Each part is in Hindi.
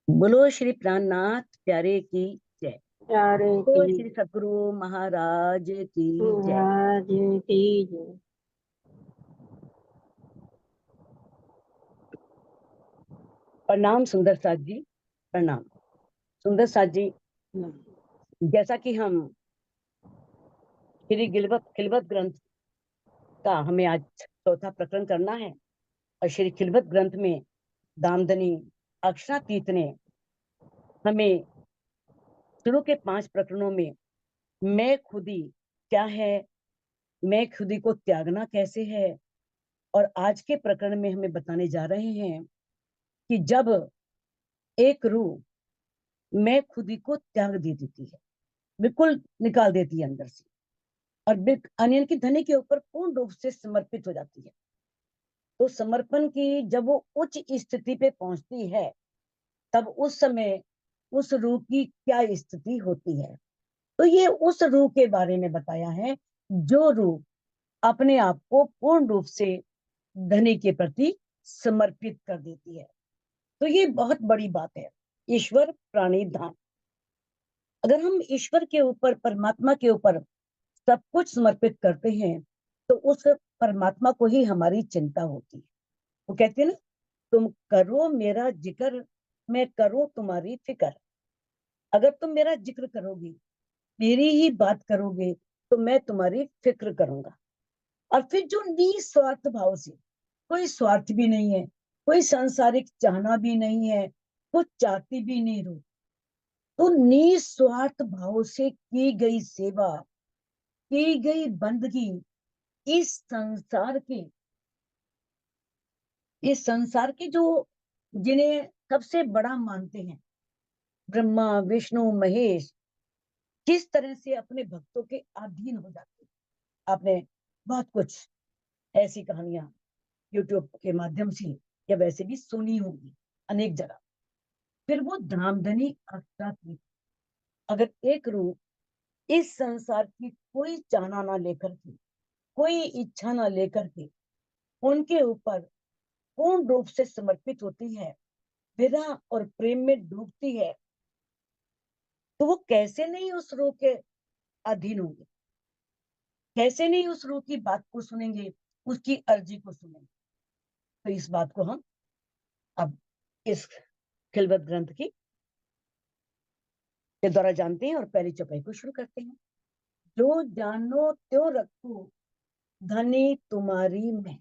बोलो श्री प्राणनाथ प्यारे की जय। प्यारे की बोलो श्री सतगुरु महाराज की जय। महाराज की जय। प्रणाम सुंदर साथ जी। प्रणाम सुंदर साथ जी। जैसा कि हम श्री गिलवत खिलवत ग्रंथ का हमें आज चौथा प्रकरण करना है, और श्री खिलवत ग्रंथ में दामदनी अक्षरातीत ने हमें शुरू के 5 प्रकरणों में मैं खुदी क्या है, मैं खुदी को त्यागना कैसे है, और आज के प्रकरण में हमें बताने जा रहे हैं कि जब एक रूह मैं खुदी को त्याग दे देती है, बिल्कुल निकाल देती है अंदर से, और अनियन की धनी के ऊपर पूर्ण रूप से समर्पित हो जाती है, तो समर्पण की जब वो उच्च स्थिति पे पहुंचती है, तब उस समय उस रूह की क्या स्थिति होती है। तो ये उस रूह के बारे में बताया है जो रूह अपने आप को पूर्ण रूप से धनी के प्रति समर्पित कर देती है। तो ये बहुत बड़ी बात है। ईश्वर प्राणी धाम, अगर हम ईश्वर के ऊपर परमात्मा के ऊपर सब कुछ समर्पित करते हैं, तो उस परमात्मा को ही हमारी चिंता होती है। वो कहते हैं ना, तुम करो मेरा जिक्र, मैं करूं तुम्हारी फिक्र। अगर तुम मेरा जिक्र करोगे, मेरी ही बात करोगे, तो मैं तुम्हारी फिक्र करूंगा। और फिर जो निस्वार्थ भाव से, कोई स्वार्थ भी नहीं है, कोई सांसारिक चाहना भी नहीं है, कुछ चाहती भी नहीं रू, तो निस्वार्थ भाव से की गई सेवा, की गई बंदगी, इस संसार के इस संसार के जो जिन्हें सबसे बड़ा मानते हैं, ब्रह्मा विष्णु महेश, किस तरह से अपने भक्तों के अधीन हो जाते हैं। आपने बहुत कुछ ऐसी कहानियां यूट्यूब के माध्यम से या वैसे भी सुनी होगी अनेक जगह। फिर वो धामधनी अवस्था थी। अगर एक रूह इस संसार की कोई चाहना ना लेकर के, कोई इच्छा ना लेकर के उनके ऊपर पूर्ण रूप से समर्पित होती है, विरह और प्रेम में डूबती है, तो वो कैसे नहीं उस रूह के अधीन होंगे, कैसे नहीं उस रूह की बात को सुनेंगे, उसकी अर्जी को सुनेंगे। तो इस बात को हम अब इस खिलवत ग्रंथ की के द्वारा जानते हैं, और पहली चौपाई को शुरू करते हैं। जो जानो त्यों रखो धनी तुम्हारी मैं।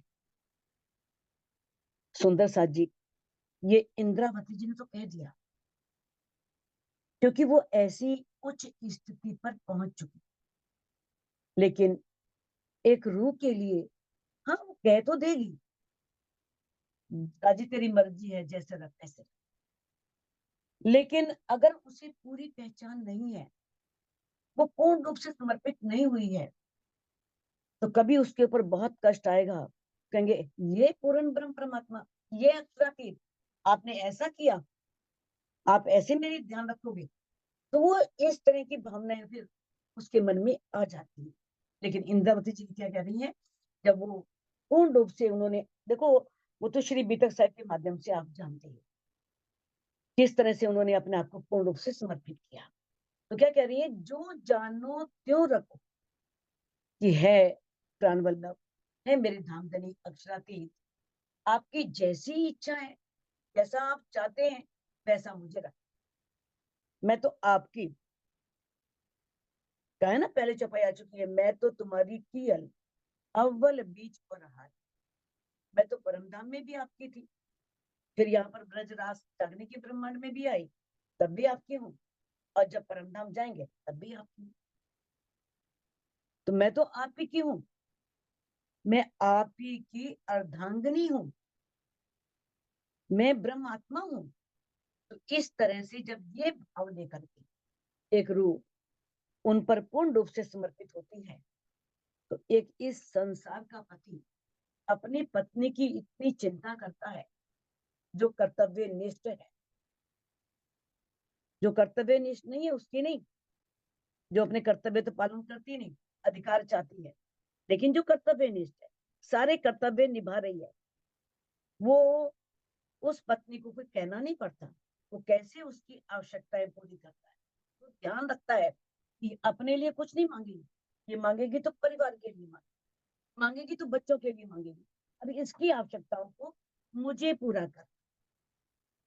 सुंदर साथ जी, ये इंद्रावती जी ने तो कह दिया, क्योंकि वो ऐसी उच्च स्थिति पर पहुंच चुकी। लेकिन एक रूह के लिए, हाँ वो कह तो देगी, राजी तेरी मर्जी है जैसे रख तैसे, लेकिन अगर उसे पूरी पहचान नहीं है, वो पूर्ण रूप से समर्पित नहीं हुई है, तो कभी उसके ऊपर बहुत कष्ट आएगा। कहेंगे ये पूर्ण ब्रह्म परमात्मा, ये अक्षरातीत, आपने ऐसा किया, आप ऐसे मेरी ध्यान रखोगे, तो वो इस तरह की भावनाएं फिर उसके मन में आ जाती है। लेकिन इंद्रावती जी क्या कह रही है, जब वो पूर्ण रूप से उन्होंने देखो, वो तो श्री बीतक साहिब के माध्यम से आप जानते हैं किस तरह से उन्होंने अपने आप को पूर्ण रूप से समर्पित किया। तो क्या कह रही है, जो जानो त्यों रखो कि है प्राण वल्लभ, है मेरे धामधनी अक्षरातीत, आपकी जैसी इच्छा है, जैसा आप चाहते हैं वैसा मुझे रख। मैं तो आपकी, कहा है ना पहले चौपाई आ चुकी है, मैं तो तुम्हारी कियल अव्वल बीच और हार। मैं तो परमधाम में भी आपकी थी, फिर यहाँ पर ब्रजराज अग्नि के ब्रह्मांड में भी आई, तब भी आपकी हूँ, और जब परमधाम जाएंगे तब भी आपकी हूँ। तो मैं तो आप ही की हूँ, मैं आप ही की अर्धांगिनी हूँ, मैं ब्रह्म आत्मा हूँ। तो इस तरह से जब ये भाव लेकर के एक रूह उन पर पूर्ण रूप से समर्पित होती है, तो एक इस संसार का पति अपनी पत्नी की इतनी चिंता करता है, जो कर्तव्य निष्ठ है, जो कर्तव्य निष्ठ नहीं है उसकी नहीं, जो अपने कर्तव्य तो पालन करती नहीं, अधिकार चाहती है, लेकिन जो कर्तव्य निष्ठ है, सारे कर्तव्य निभा रही है, वो उस पत्नी को कोई कहना नहीं पड़ता, वो कैसे उसकी आवश्यकताएं पूरी करता है। तो ध्यान रखता है कि अपने लिए कुछ नहीं मांगेगी, ये मांगेगी तो परिवार के लिए मांगेगी तो बच्चों के लिए मांगेगी, अभी इसकी आवश्यकताओं को मुझे पूरा कर।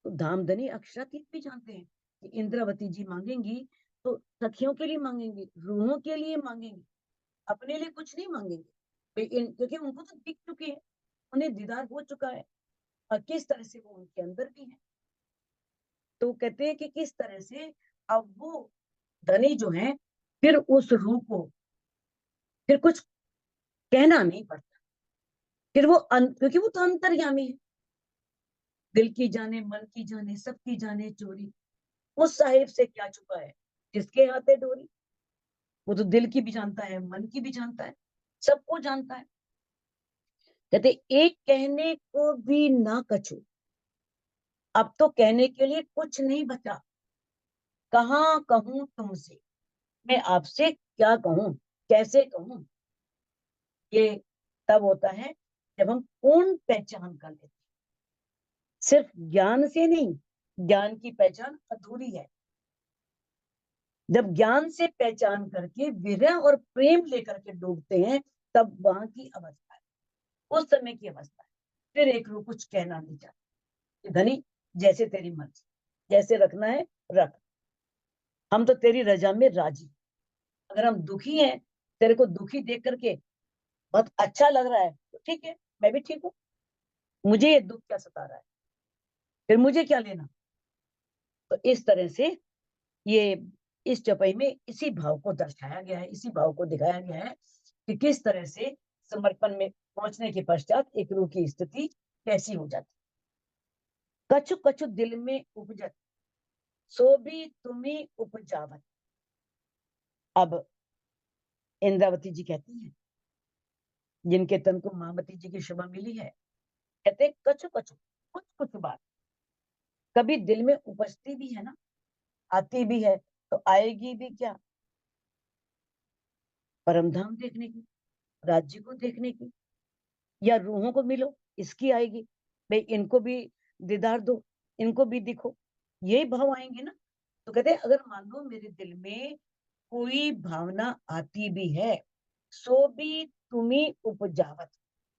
तो धामधनी अक्षरातीत भी जानते हैं कि इंद्रावती जी मांगेंगी तो सखियों के लिए मांगेंगी, रूहों के लिए मांगेंगी, अपने लिए कुछ नहीं मांगेंगे। क्योंकि उनको तो दिख चुके हैं, उन्हें दीदार हो चुका है और किस तरह से वो उनके अंदर भी है। तो कहते हैं कि किस तरह से अब वो धनी जो है फिर उस रूह को फिर कुछ कहना नहीं पड़ता, फिर वो क्योंकि वो तो अंतर्यामी है, दिल की जाने मन की जाने सबकी जाने चोरी, उस साहिब से क्या छुपा है जिसके हाथ है डोरी। वो तो दिल की भी जानता है, मन की भी जानता है, सबको जानता है। कहते एक कहने को भी ना कछू, अब तो कहने के लिए कुछ नहीं बचा, कहाँ कहूं तुमसे, मैं आपसे क्या कहूं, कैसे कहूं। ये तब होता है जब हम पूर्ण पहचान कर लेते हैं, सिर्फ ज्ञान से नहीं, ज्ञान की पहचान अधूरी है। जब ज्ञान से पहचान करके विरह और प्रेम लेकर के डूबते हैं, तब वहां की अवस्था है, उस समय की अवस्था है। फिर एक रूप कुछ कहना नहीं चाहती, धनी जैसे तेरी मर्जी, जैसे रखना है रख, हम तो तेरी रजा में राजी। अगर हम दुखी हैं, तेरे को दुखी देख करके बहुत अच्छा लग रहा है तो ठीक है, मैं भी ठीक हूँ, मुझे ये दुख क्या सता रहा है, फिर मुझे क्या लेना। तो इस तरह से ये इस चौपाई में इसी भाव को दर्शाया गया है, इसी भाव को दिखाया गया है कि किस तरह से समर्पण में पहुंचने के पश्चात एक रूह की स्थिति कैसी हो जाती। कछु कछु दिल में उपजत, सो भी तुम्ही उपजावत। अब इंद्रावती जी कहती हैं, जिनके तन को महामती जी की शोभा मिली है, कहते कछु कछु, कुछ कुछ बात कभी दिल में उपजती भी है ना, आती भी है, तो आएगी भी क्या, परमधाम देखने की, राज्य को देखने की, या रूहों को मिलो इसकी आएगी, भाई इनको भी दीदार दो, इनको भी दिखो, यही भाव आएंगे ना। तो कहते हैं अगर मान लो मेरे दिल में कोई भावना आती भी है, सो भी तुम्ही उपजावत,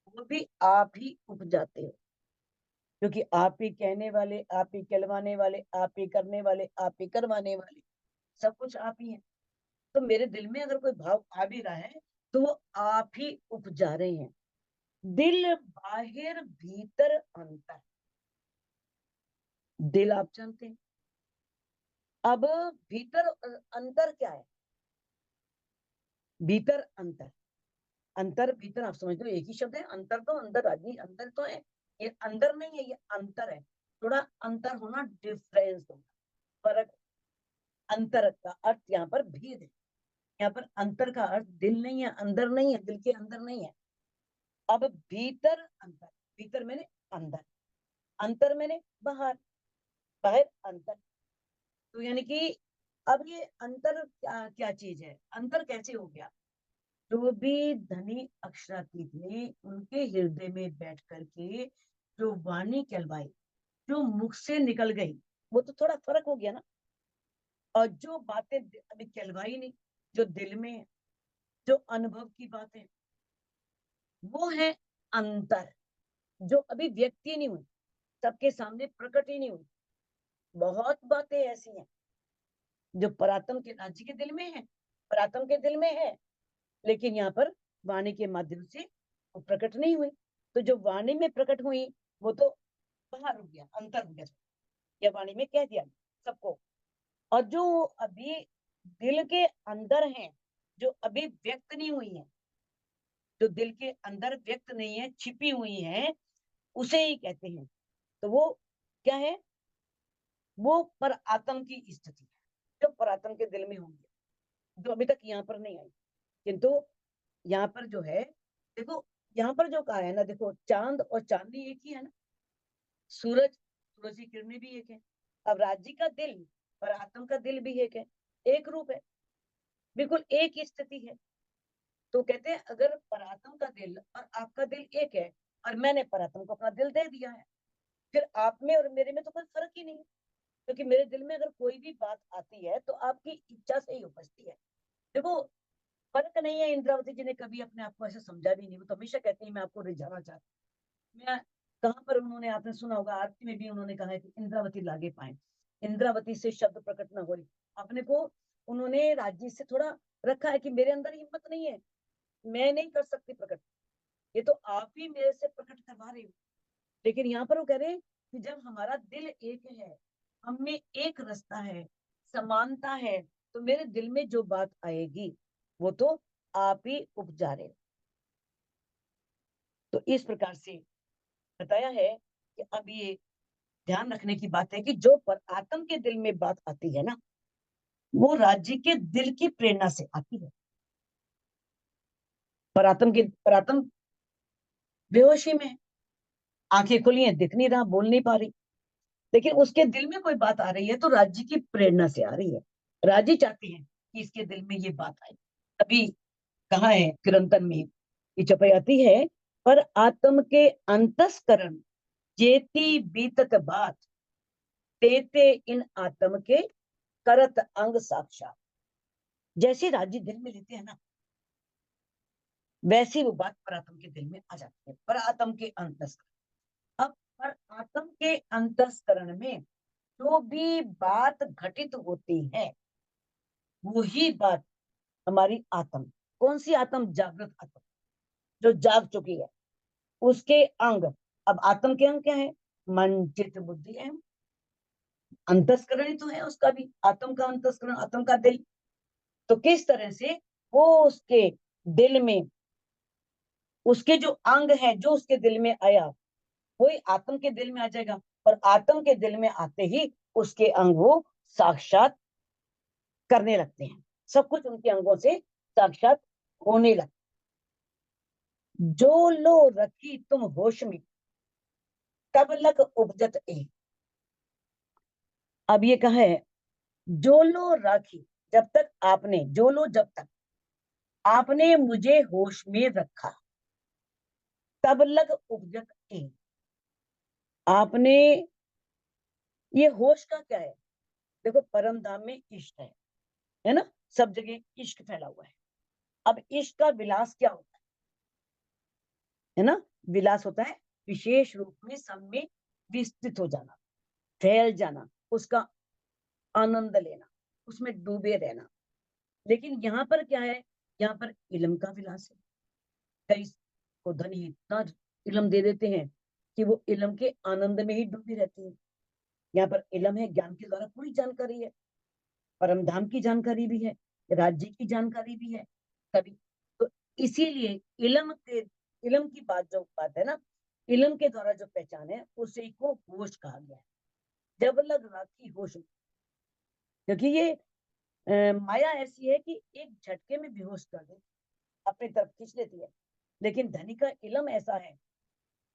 वो भी आप ही उपजाते हो, क्योंकि आप ही कहने वाले, आप ही कहलवाने वाले, आप ही करने वाले, आप ही करवाने वाले, सब कुछ आप ही है। तो मेरे दिल में अगर कोई भाव आ भी रहा है तो वो आप ही उपजा रहे हैं। दिल बाहिर भीतर अंतर, दिल आप जानते हैं, अब भीतर अंतर क्या है, भीतर अंतर, अंतर भीतर आप समझ लो एक ही शब्द है, अंतर तो अंदर आदमी अंदर तो है, ये अंदर नहीं है, ये अंतर है। थोड़ा अंतर होना, डिफरेंस होना, फर्क। अंतर का अर्थ यहाँ पर भेद है, यहाँ पर अंतर का अर्थ दिल नहीं है, अंदर नहीं है, दिल के अंदर नहीं है। अब भीतर अंतर, भीतर मैंने अंदर, अंतर मैंने बाहर, बाहर अंतर। तो यानी कि अब ये अंतर क्या क्या चीज है, अंतर कैसे हो गया। जो भी धनी अक्षरातीत ने उनके हृदय में बैठ करके जो वाणी कहलवाई, जो मुख से निकल गई, वो तो थोड़ा फर्क हो गया ना। और जो बातें अभी कहलवाई नहीं, जो दिल में है, जो अनुभव की बातें, वो है अंतर, जो अभी व्यक्त ही नहीं हुई, सबके सामने प्रकट ही नहीं हुई। बहुत बातें ऐसी हैं जो परात्म के राज्य के दिल में है, परात्म के दिल में है, लेकिन यहाँ पर वाणी के माध्यम से वो प्रकट नहीं हुई। तो जो वाणी में प्रकट हुई वो तो बाहर हो गया, अंतर हो गया, या वाणी में कह दिया सबको। और जो अभी दिल के अंदर है, जो अभी व्यक्त नहीं हुई है, जो दिल के अंदर व्यक्त नहीं है, छिपी हुई है, उसे ही कहते हैं। तो वो क्या है, वो पर आत्म की स्थिति है, जो पर आत्म के दिल में होंगे, जो अभी तक यहाँ पर नहीं आई। किंतु यहाँ पर जो है, देखो यहाँ पर जो कहा है ना, देखो चांद और चांदनी एक ही है ना, सूरज, सूरज की किरणें भी एक है। अब राज्य का दिल और आत्म का दिल भी एक है, एक रूप है, बिल्कुल एक ही स्थिति है। तो कहते हैं अगर परात्म का दिल और आपका दिल एक है, और मैंने परात्म को अपना दिल दे दिया है, फिर आप में और मेरे में तो कोई फर्क ही नहीं है। क्योंकि मेरे दिल में अगर कोई भी बात आती है तो आपकी इच्छा से ही उपजती है। देखो, फर्क नहीं है, इंद्रावती जी ने कभी अपने आप को ऐसा समझा भी नहीं। वो तो हमेशा कहती है मैं आपको रिझाना चाहती हूँ। मैं कहाँ पर उन्होंने, आपने सुना होगा आरती में भी उन्होंने कहा है कि इंद्रावती लागे पाए, इंद्रावती से शब्द प्रकट न हो। अपने को उन्होंने राज्य से थोड़ा रखा है कि मेरे अंदर हिम्मत नहीं है, मैं नहीं कर सकती प्रकट, ये तो आप ही मेरे से प्रकट करवा रहे हो। लेकिन यहाँ पर वो कह रहे हैं कि जब हमारा दिल एक है, हम में एक रास्ता है, समानता है, तो मेरे दिल में जो बात आएगी वो तो आप ही उपजा रहे हो। तो इस प्रकार से बताया है कि अब ये ध्यान रखने की बात है कि जो पर आत्म के दिल में बात आती है ना, वो राज्य के दिल की प्रेरणा से आती है। परात्म बेहोशी में, आंखें खुली हैं, दिख नहीं रहा, बोल नहीं पा रही, लेकिन उसके दिल में कोई बात आ रही है तो राज्य की प्रेरणा से आ रही है। राज्य चाहते हैं कि इसके दिल में ये बात आए। अभी कहा है किरंतन में ये चौपाई आती है, पर आत्म के अंतस्करण जेती बीतत बात, तेते इन आत्म के करत अंग साक्षात। जैसे राज्य दिल में लेते हैं ना, वैसी वो बात परात्म के दिल में आ जाती है, पर आत्म के अंतस्करण। अब पर आत्म के अंतस्करण में जो भी बात घटित होती है, वही बात हमारी आत्म, कौन सी आत्म? जागृत आत्म, जो जाग चुकी है, उसके अंग। अब आत्म के अंग क्या है? मन, चित्त, बुद्धि, अहम। अंतस्करण ही तो है उसका भी, आत्म का अंतस्करण, आत्म का दिल। तो किस तरह से वो उसके दिल में, उसके जो अंग है जो उसके दिल में आया, वही आत्म के दिल में आ जाएगा। और आत्म के दिल में आते ही उसके अंग वो साक्षात करने लगते हैं, सब कुछ उनके अंगों से साक्षात होने लगता। जो लो रखी तुम होश में, तब लग उपजत ए। अब ये कहा है, जो लो राखी, जब तक आपने, जो लो जब तक आपने मुझे होश में रखा, तब लग उपजत ए। आपने, ये होश का क्या है? देखो, परम धाम में इश्क है ना, सब जगह इश्क फैला हुआ है। अब इश्क का विलास क्या होता है ना? विलास होता है विशेष रूप में सब में विस्तृत हो जाना, फैल जाना, उसका आनंद लेना, उसमें डूबे रहना। लेकिन यहाँ पर क्या है? यहाँ पर इल्म का विलास है। कई को धनी इतना इल्म दे देते हैं कि वो इल्म के आनंद में ही डूबी रहती है। यहाँ पर इल्म है, ज्ञान के द्वारा पूरी जानकारी है, परम धाम की जानकारी भी है, राज्य की जानकारी भी है तभी। तो इसीलिए इल्म की बात है ना, इल्म के द्वारा जो पहचान है उसी को होश कहा गया है। जब लग राखी होश में, क्योंकि ये माया ऐसी है कि एक झटके में बेहोश कर दे, अपनी तरफ खींच लेती है। लेकिन धनी का इल्म ऐसा है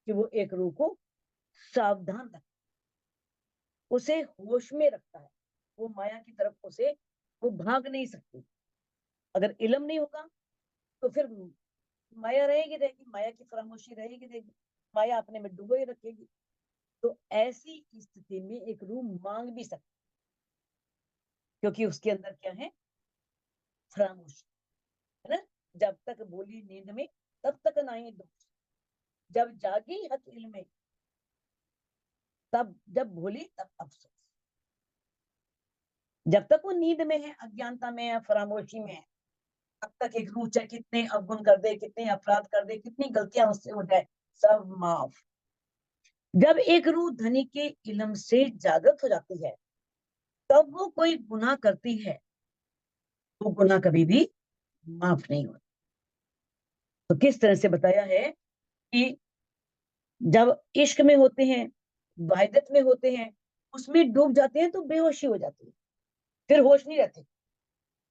कि वो एक रूह को सावधान रखता, उसे होश में रखता है। वो माया की तरफ उसे, वो भाग नहीं सकती। अगर इल्म नहीं होगा तो फिर माया रहेगी रहेगी, माया की फरामोशी रहेगी रहेगी, माया अपने में डूबे रखेगी। तो ऐसी स्थिति में एक रूह मांग भी सकती, क्योंकि उसके अंदर क्या है? फरामोशी है ना। जब तक बोली नींद में, तब तक नहीं दोष, जब जागी हक इल्म में, तब जब भूली तब अफसोस। जब तक वो नींद में है, अज्ञानता में है, फरामोशी में है, तब तक एक रूह चाहे कितने अवगुण कर दे, कितने अपराध कर दे, कितनी गलतियां उससे हो जाए, सब माफ। जब एक रूह धनी के इल्म से जागृत हो जाती है, तब वो कोई गुनाह करती है, वो गुनाह कभी भी माफ नहीं होता। तो किस तरह से बताया है कि जब इश्क में होते हैं, वाहिदत में होते हैं, उसमें डूब जाते हैं तो बेहोशी हो जाती है, फिर होश नहीं रहती,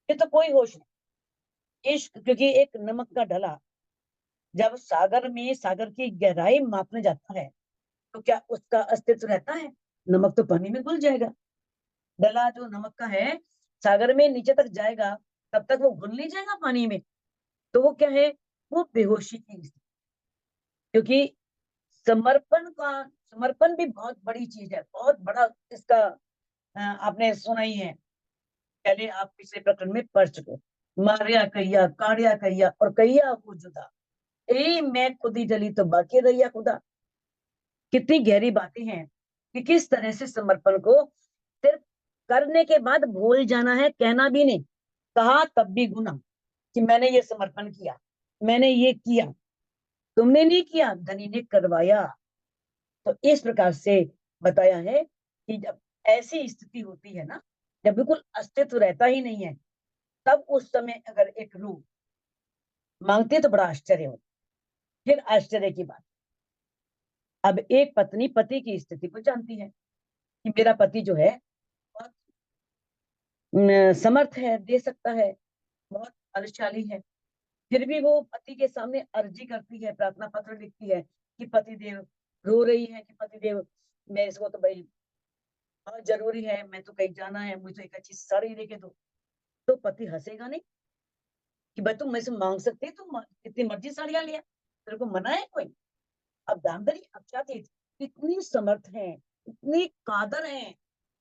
ये तो कोई होश नहीं। इश्क क्योंकि एक नमक का ढला, जब सागर में सागर की गहराई मापने जाता है तो क्या उसका अस्तित्व रहता है? नमक तो पानी में घुल जाएगा। डला जो नमक का है, सागर में नीचे तक जाएगा, तब तक वो घुल नहीं जाएगा पानी में। तो वो क्या है? वो बेहोशी की स्थिति। क्योंकि समर्पण भी बहुत बड़ी चीज है, बहुत बड़ा इसका आपने सुना ही है, पहले आप पिछले प्रकरण में पढ़ चुके। मारिया कैया काड़िया कैया और कैया हो जुदा, ए मैं खुदी जली तो बाकी रहिया खुदा। कितनी गहरी बातें हैं कि किस तरह से समर्पण को सिर्फ करने के बाद भूल जाना है, कहना भी नहीं, कहा तब भी गुना कि मैंने ये समर्पण किया, मैंने ये किया। तुमने नहीं किया, धनी ने करवाया। तो इस प्रकार से बताया है कि जब ऐसी स्थिति होती है ना, जब बिल्कुल अस्तित्व रहता ही नहीं है, तब उस समय अगर एक रूह मांगती तो बड़ा आश्चर्य होता। फिर आश्चर्य की बात, अब एक पत्नी पति की स्थिति को जानती है कि मेरा पति जो है बहुत समर्थ है, दे सकता है, बहुत बलशाली है, फिर भी वो पति के सामने अर्जी करती है, प्रार्थना पत्र लिखती है कि पति देव, रो रही है कि पति देव, मैं इसको तो भाई बहुत जरूरी है, मैं तो कहीं जाना है, मुझे एक अच्छी साड़ी लेके दो। तो पति हंसेगा नहीं कि भाई तुम मुझसे मांग सकते है, तुम कितनी मर्जी साड़ियां लिया, तेरे को मना है कोई। अब दामदरी अब क्या थी, इतनी समर्थ है, इतनी कादर है,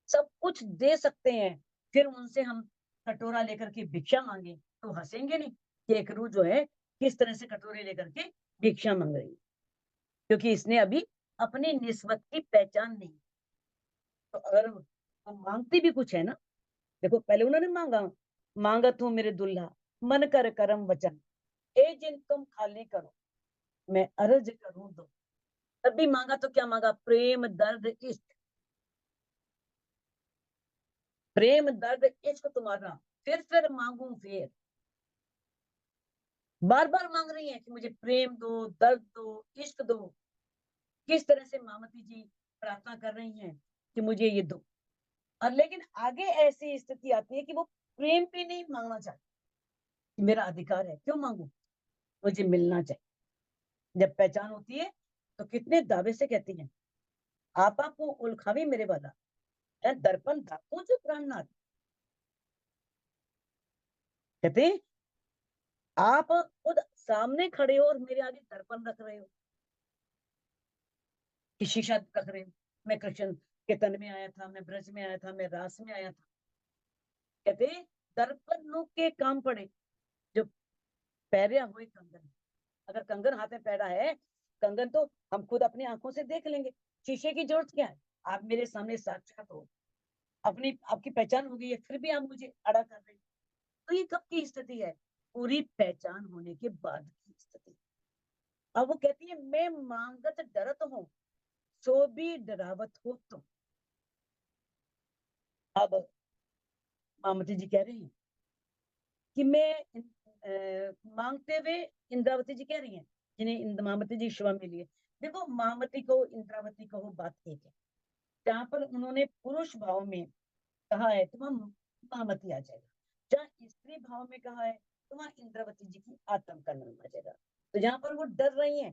सब कुछ दे सकते हैं, फिर उनसे हम कटोरा लेकर के भिक्षा मांगे तो हंसेंगे नहीं कि एक रूह जो है किस तरह से कटोरे लेकर के भिक्षा मांग रही है, क्योंकि इसने अभी अपनी निस्बत की पहचान नहीं। तो अगर हम मांगते भी कुछ है ना, देखो पहले उन्होंने मांगा, मांगा तू मेरे दुल्हा मन कर करम वचन, ए जिन तुम खाली करो मैं अर्ज करूं दो। तब भी मांगा तो क्या मांगा, प्रेम दर्द इश्क, प्रेम दर्द इश्क तुम्हारा, फिर मांगू फिर। बार बार मांग रही है कि मुझे प्रेम दो, दर्द दो, इश्क दो। किस तरह से मामती जी प्रार्थना कर रही हैं कि मुझे ये दो। और लेकिन आगे ऐसी स्थिति आती है कि वो प्रेम पे नहीं मांगना चाहती कि मेरा अधिकार है, क्यों मांगू, मुझे मिलना चाहिए। जब पहचान होती है तो कितने दावे से कहती हैं, आपा को उलखावी मेरे वाला है दर्पण दाखो जो प्राणनाथ। कहते हैं आप खुद सामने खड़े हो और मेरे आगे दर्पण रख रहे हो कि शीशा रख रहे हो। मैं कृष्ण के तन में आया था, मैं ब्रज में आया था, मैं रास में आया था। कहते दर्पण नो के काम पड़े जो पहरिया हुए कंगन। अगर कंगन हाथ में पहना है, कंगन तो हम खुद अपनी आंखों से देख लेंगे, शीशे की जरूरत क्या है। आप मेरे सामने साक्षात हो, अपनी आपकी पहचान हो गई है, फिर भी आप मुझे अड़ा कर रहे हैं। तो ये कब की स्थिति है, पूरी पहचान होने के बाद की स्थिति। अब वो कहती है मैं मांगत डरत हूँ, सो भी डरावत हो तुम। अब मामती जी कह रही हैं कि मैं मांगते हुए, इंद्रावती जी कह रही हैं जिन्हें मामती जी शिवा मिली है। देखो मामती को इंद्रावती को बात एक है, जहां पर उन्होंने पुरुष भाव में कहा है तो वहां मामती आ जाएगा, जहाँ स्त्री भाव में कहा है तो वहां इंद्रावती जी की आत्म का नाम आ जाएगा। तो जहां पर वो डर रही हैं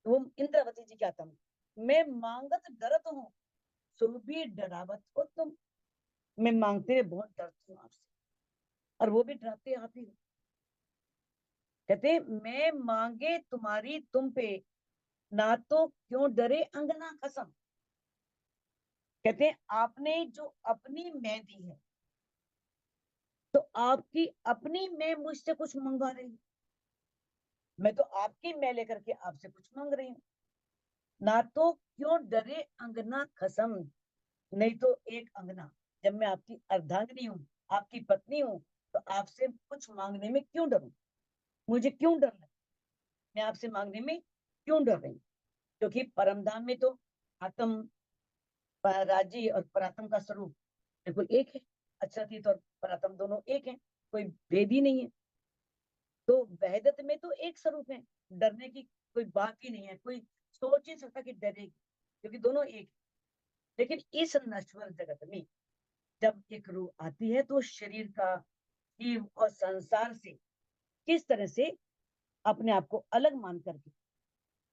तो वो इंद्रावती जी की आत्म, मैं मांगत डरत हूँ, सो भी डरावत हो तुम। मैं मांगते हुए बहुत डरती हूँ आपसे, और वो भी डराते आप ही हो। कहते मैं मांगे तुम्हारी तुम पे, ना तो क्यों डरे अंगना कसम। कहते आपने जो अपनी मैं दी है, तो आपकी अपनी मैं मुझसे कुछ मंगवा रही हूँ, मैं तो आपकी मैं लेकर के आपसे कुछ मांग रही हूँ। ना तो क्यों डरे अंगना खसम, नहीं तो एक अंगना, जब मैं आपकी अर्धांगिनी हूँ, आपकी पत्नी हूँ, तो आपसे कुछ मांगने में क्यों डरूं, मुझे क्यों डरना है, मैं आपसे मांगने में क्यों डर रही हूँ। क्योंकि परमधाम में तो आत्म राज्य और परात्म का स्वरूप बिल्कुल एक है, अच्छातीत और परात्म दोनों एक है, कोई भेद ही नहीं है। तो वहदत में तो एक स्वरूप है, डरने की कोई बात ही नहीं है, कोई सोच ही सकता कि डरेगी, क्योंकि दोनों एक है। लेकिन इस नश्वर जगत में जब एक रूह आती है तो शरीर का, जीव और संसार से किस तरह से अपने आप को अलग मान करके,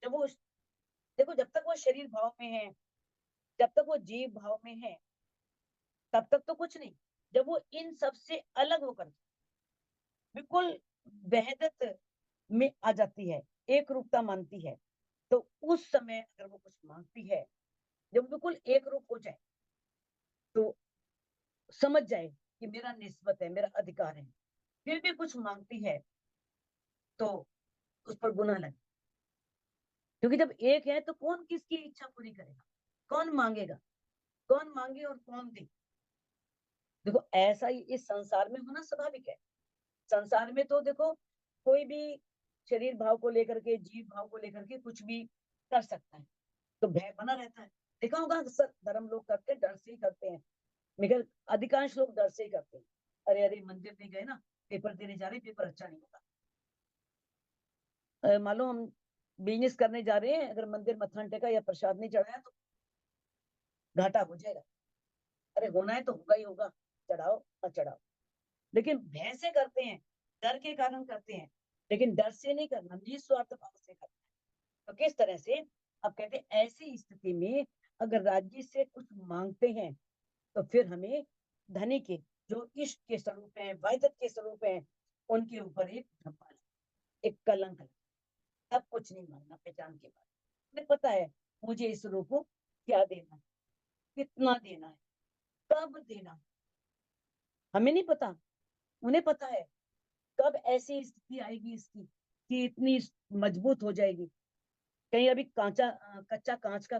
जब वो, देखो जब तक वो शरीर भाव में है, जब तक वो जीव भाव में है, तब तक तो कुछ नहीं। जब वो इन सब से अलग होकर बिल्कुल वहदत में आ जाती है, एक रूपता मानती है, तो उस समय अगर वो कुछ मांगती है, जब बिल्कुल एक रूप हो जाए, तो समझ जाए कि मेरा निस्बत है, मेरा अधिकार है, फिर भी कुछ मांगती है तो उस पर गुनाह लगे। क्योंकि जब एक है तो कौन किसकी इच्छा पूरी करेगा, कौन मांगेगा, कौन मांगे और कौन दे। देखो ऐसा ही इस संसार में होना स्वाभाविक है। संसार में तो देखो कोई भी शरीर भाव को लेकर के, जीव भाव को लेकर के कुछ भी कर सकता है, तो भय बना रहता है। देखा होगा अक्सर धर्म लोग करते हैं, डर से ही करते हैं, मगर अधिकांश लोग डर से ही करते हैं। अरे अरे मंदिर में गए ना, पेपर देने जा रहे, पेपर अच्छा नहीं होगा। मान लो हम बिजनेस करने जा रहे हैं, अगर मंदिर मत्था टेका या प्रसाद नहीं चढ़ाया तो घाटा हो जाएगा। अरे होना है तो होगा ही होगा, चढ़ाओ मत चढ़ाओ। लेकिन भय से करते हैं, डर के कारण करते हैं, लेकिन डर से नहीं करना, निस्वार्थ भाव से करना है। तो किस तरह से, अब कहते हैं ऐसी स्थिति में अगर राज्य से कुछ मांगते हैं तो फिर हमें धनी के जो इष्ट के स्वरूप हैं, वैदत के स्वरूप हैं, उनके ऊपर एक धब्बा लगा, एक कलंक लगा। तब कुछ नहीं मांगना पहचान के बाद। मुझे पता है मुझे इस रूप को क्या देना है, कितना देना है, कब देना है, हमें नहीं पता, उन्हें पता है कब ऐसी स्थिति आएगी इसकी कि इतनी मजबूत हो जाएगी। कहीं अभी कच्चा कांच का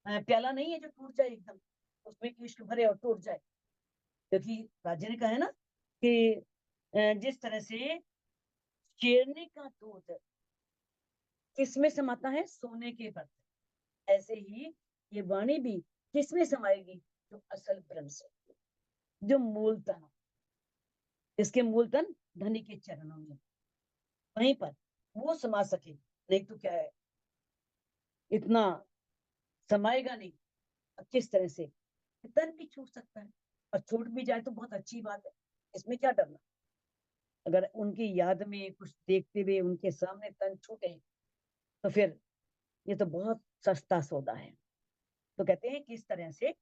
प्याला नहीं है जो टूट जाए एकदम, उसमें इश्क भरे और टूट जाए। क्योंकि राजा ने कहा है ना कि जिस तरह से शेरनी का दूध किसमें समाता है, सोने के बर्तन, ऐसे ही ये वाणी भी किसमें समाएगी, जो असल ब्रह्म से, जो मूलतन, इसके मूलतन धनी के चरणों में, वहीं पर वो समा सके। नहीं तो क्या है, इतना समाएगा नहीं। अब किस तरह से तन भी छूट सकता है, और छूट भी जाए तो बहुत अच्छी बात है, इसमें क्या डरना। अगर उनकी याद में कुछ देखते हुए उनके सामने तन छूटे तो फिर ये तो बहुत सस्ता सौदा है। तो कहते हैं किस तरह से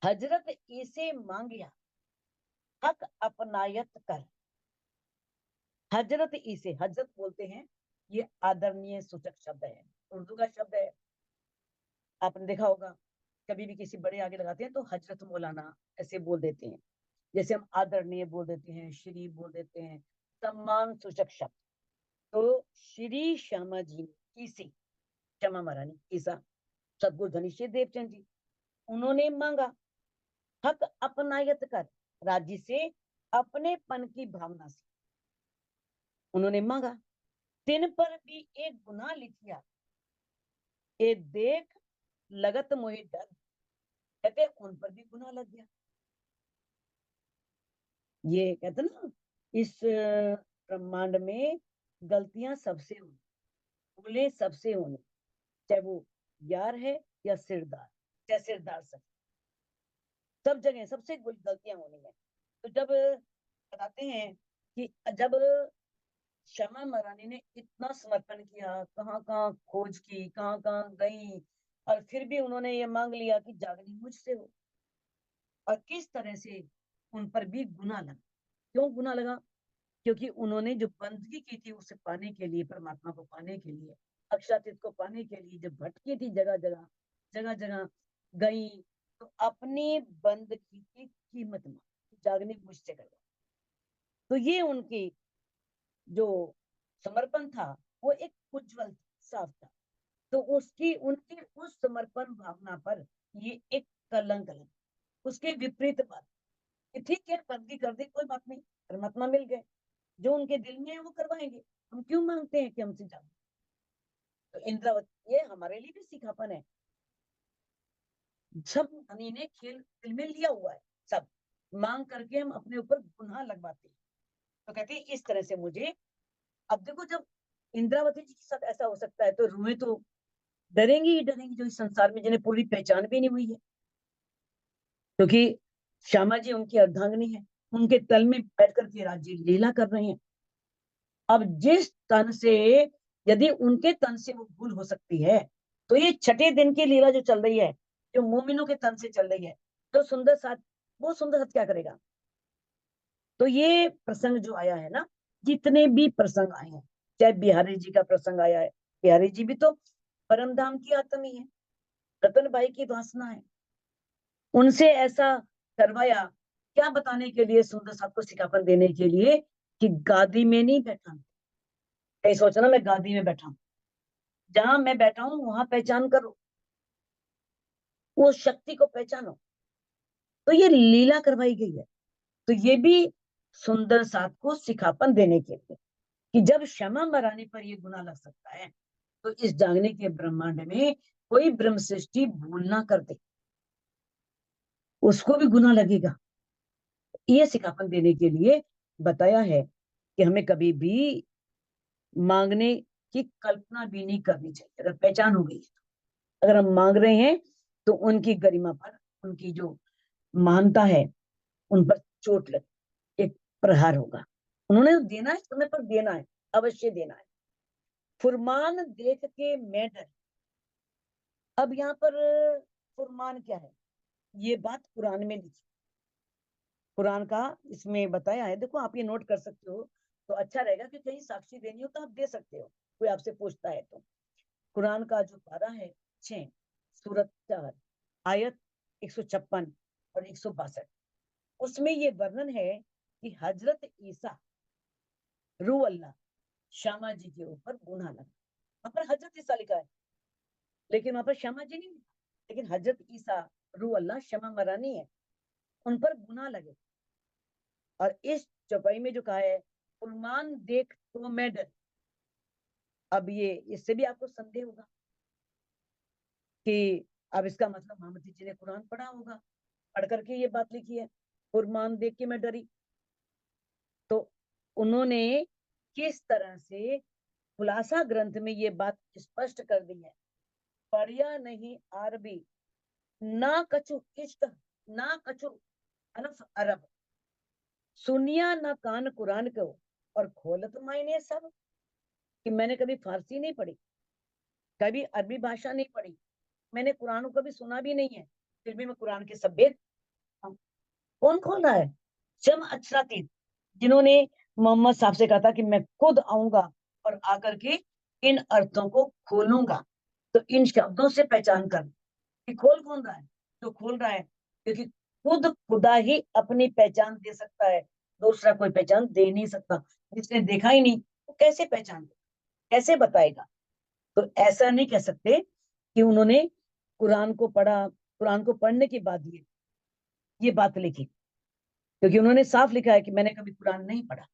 हजरत इसे मांगिया हक अपनायत कर। हजरत इसे, हजरत बोलते हैं, ये आदरणीय सूचक शब्द है, उर्दू का शब्द है। आपने देखा होगा कभी भी किसी बड़े आगे लगाते हैं तो हजरत मौलाना ऐसे बोल देते हैं। जैसे हम आदरणीय बोल देते हैं, श्री बोल देते हैं, सम्मान सूचक शब्द। तो श्री श्यामा जी ने इसी, श्यामा महारानी ईसा सदगुरु धनीश्वर देवचंद जी, उन्होंने मांगा हक अपनायत कर, राज्य से अपने पन की भावना से उन्होंने मांगा। तिन पर भी एक गुनाह लिखिया, ए देख लगत मोहि डर। कहते उन पर भी गुनाह लग गया। ये कहते ना, इस ब्रह्मांड में गलतियां सबसे होनी, भूलें सबसे होनी, चाहे वो यार है या सिरदार, चाहे सिरदार सब जगह सबसे गलतियां होनी है। तो जब बताते हैं कि जब शमा महारानी ने इतना समर्पण किया, कहाँ कहाँ खोज की, कहाँ कहाँ गई, और फिर भी उन्होंने ये मांग लिया कि जागनी मुझसे हो, और किस तरह से उन पर भी गुनाह लगा। क्यों गुनाह लगा? क्योंकि उन्होंने जो बंदगी की थी उसे पाने के लिए, परमात्मा को पाने के लिए, अक्षातीत को पाने के लिए जब भटकी थी, जगह जगह जगह जगह गई, तो अपनी बंदगी की कीमत में जागने मुझसे करवा। तो ये उनकी जो समर्पण था वो एक उज्जवल साफ था। तो उसकी उनकी उस समर्पण भावना पर ये एक कलंक लगा। उसके विपरीत बात कि ठीक है बंदगी कर दी, कोई बात नहीं, परमात्मा मिल गए, जो उनके दिल में है वो करवाएंगे, हम क्यों मांगते हैं कि हमसे जाओ। तो इंद्रावती, ये हमारे लिए भी सिखापन है। सब धनी ने खेल दिल में लिया हुआ है, सब मांग करके हम अपने ऊपर गुनाह लगवाते हैं। तो कहते हैं इस तरह से मुझे, अब देखो जब इंद्रावती जी के साथ ऐसा हो सकता है तो रूहें तो डरेंगी ही डरेंगी, जो इस संसार में जिन्हें पूरी पहचान भी नहीं हुई है। क्योंकि श्यामा जी उनकी अर्धांगिनी है, उनके तल में बैठ करके राज्य लीला कर रहे हैं। अब जिस तन से, यदि उनके तन से वो भूल हो सकती है, तो ये छठे दिन की लीला जो चल रही है, जो मोमिनों के तन से चल रही है, तो सुंदर साथ, वो सुंदर साथ क्या करेगा। तो ये प्रसंग जो आया है ना, जितने भी प्रसंग आए हैं, चाहे बिहारी जी का प्रसंग आया है, बिहारी जी भी तो परम धाम की आत्मा ही है, रतन भाई की वासना है। उनसे ऐसा करवाया, क्या बताने के लिए, सुंदर साथ को सिखापन देने के लिए कि गादी में नहीं बैठा, कहीं सोचना मैं गादी में बैठा हूं, जहां मैं बैठा हूं वहां पहचान करो, वो शक्ति को पहचानो। तो ये लीला करवाई गई है। तो ये भी सुंदर साथ को सिखापन देने के लिए कि जब क्षमा मराने पर ये गुना लग सकता है, तो इस जागने के ब्रह्मांड में कोई ब्रह्म सृष्टि भूल ना कर दे, उसको भी गुना लगेगा। ये सिखापन देने के लिए बताया है कि हमें कभी भी मांगने की कल्पना भी नहीं करनी चाहिए। अगर पहचान हो गई, अगर हम मांग रहे हैं, तो उनकी गरिमा पर, उनकी जो महानता है, उन पर चोट लगे, एक प्रहार होगा। उन्होंने देना है, समय पर देना है, अवश्य देना है। फुरमान देख के मैं डर। अब यहाँ पर फुरमान क्या है, ये बात कुरान में लिखी, कुरान का इसमें बताया है। देखो, आप ये नोट कर सकते हो तो अच्छा रहेगा, कि कहीं साक्षी देनी हो तो आप दे सकते हो, कोई आपसे पूछता है तो। कुरान का जो पारा है 6, सूरत 4, आयत 156 और 162, उसमें ये वर्णन है कि हजरत ईसा रू अल्लाह श्यामा जी के ऊपर गुनाह लगा। वहां पर हजरत ईसा लिखा है, लेकिन वहां पर श्यामा जी नहीं लिखा, लेकिन हजरत ईसा रू अल्लाह क्षमा मरानी है, उन पर गुनाह लगे। और इस चौपाई में जो कहा है, फुरमान देख तो मैं डर। अब ये इससे भी आपको संदेह होगा कि अब इसका मतलब मोहम्मद जी ने कुरान पढ़ा होगा, पढ़ करके ये बात लिखी है, फुरमान देख के मैं डरी। तो उन्होंने किस तरह से खुलासा ग्रंथ में ये बात स्पष्ट कर दी है, पढ़िया नहीं अरबी, ना कछु इश्क, ना कछु अनफ अरब, सुनिया ना कान कुरान को और खोलत मायने सब। कि मैंने कभी फारसी नहीं पढ़ी, कभी अरबी भाषा नहीं पढ़ी, मैंने कुरान को कभी सुना भी नहीं है, फिर भी मैं कुरान के सब वेद, कौन खोल रहा है? जम अक्षरातीत, जिन्होंने मोहम्मद साहब से कहा था कि मैं खुद आऊंगा और आकर के इन अर्थों को खोलूंगा। तो इन शब्दों से पहचान कर कि खोल कौन रहा है, जो खोल रहा है, क्योंकि खुद खुदा ही अपनी पहचान दे सकता है, दूसरा कोई पहचान दे नहीं सकता। जिसने देखा ही नहीं, वो कैसे पहचान दे, कैसे बताएगा? तो ऐसा नहीं कह सकते कि उन्होंने कुरान को पढ़ा, कुरान को पढ़ने के बाद ये बात लिखी, क्योंकि उन्होंने साफ लिखा है कि मैंने कभी कुरान नहीं पढ़ा।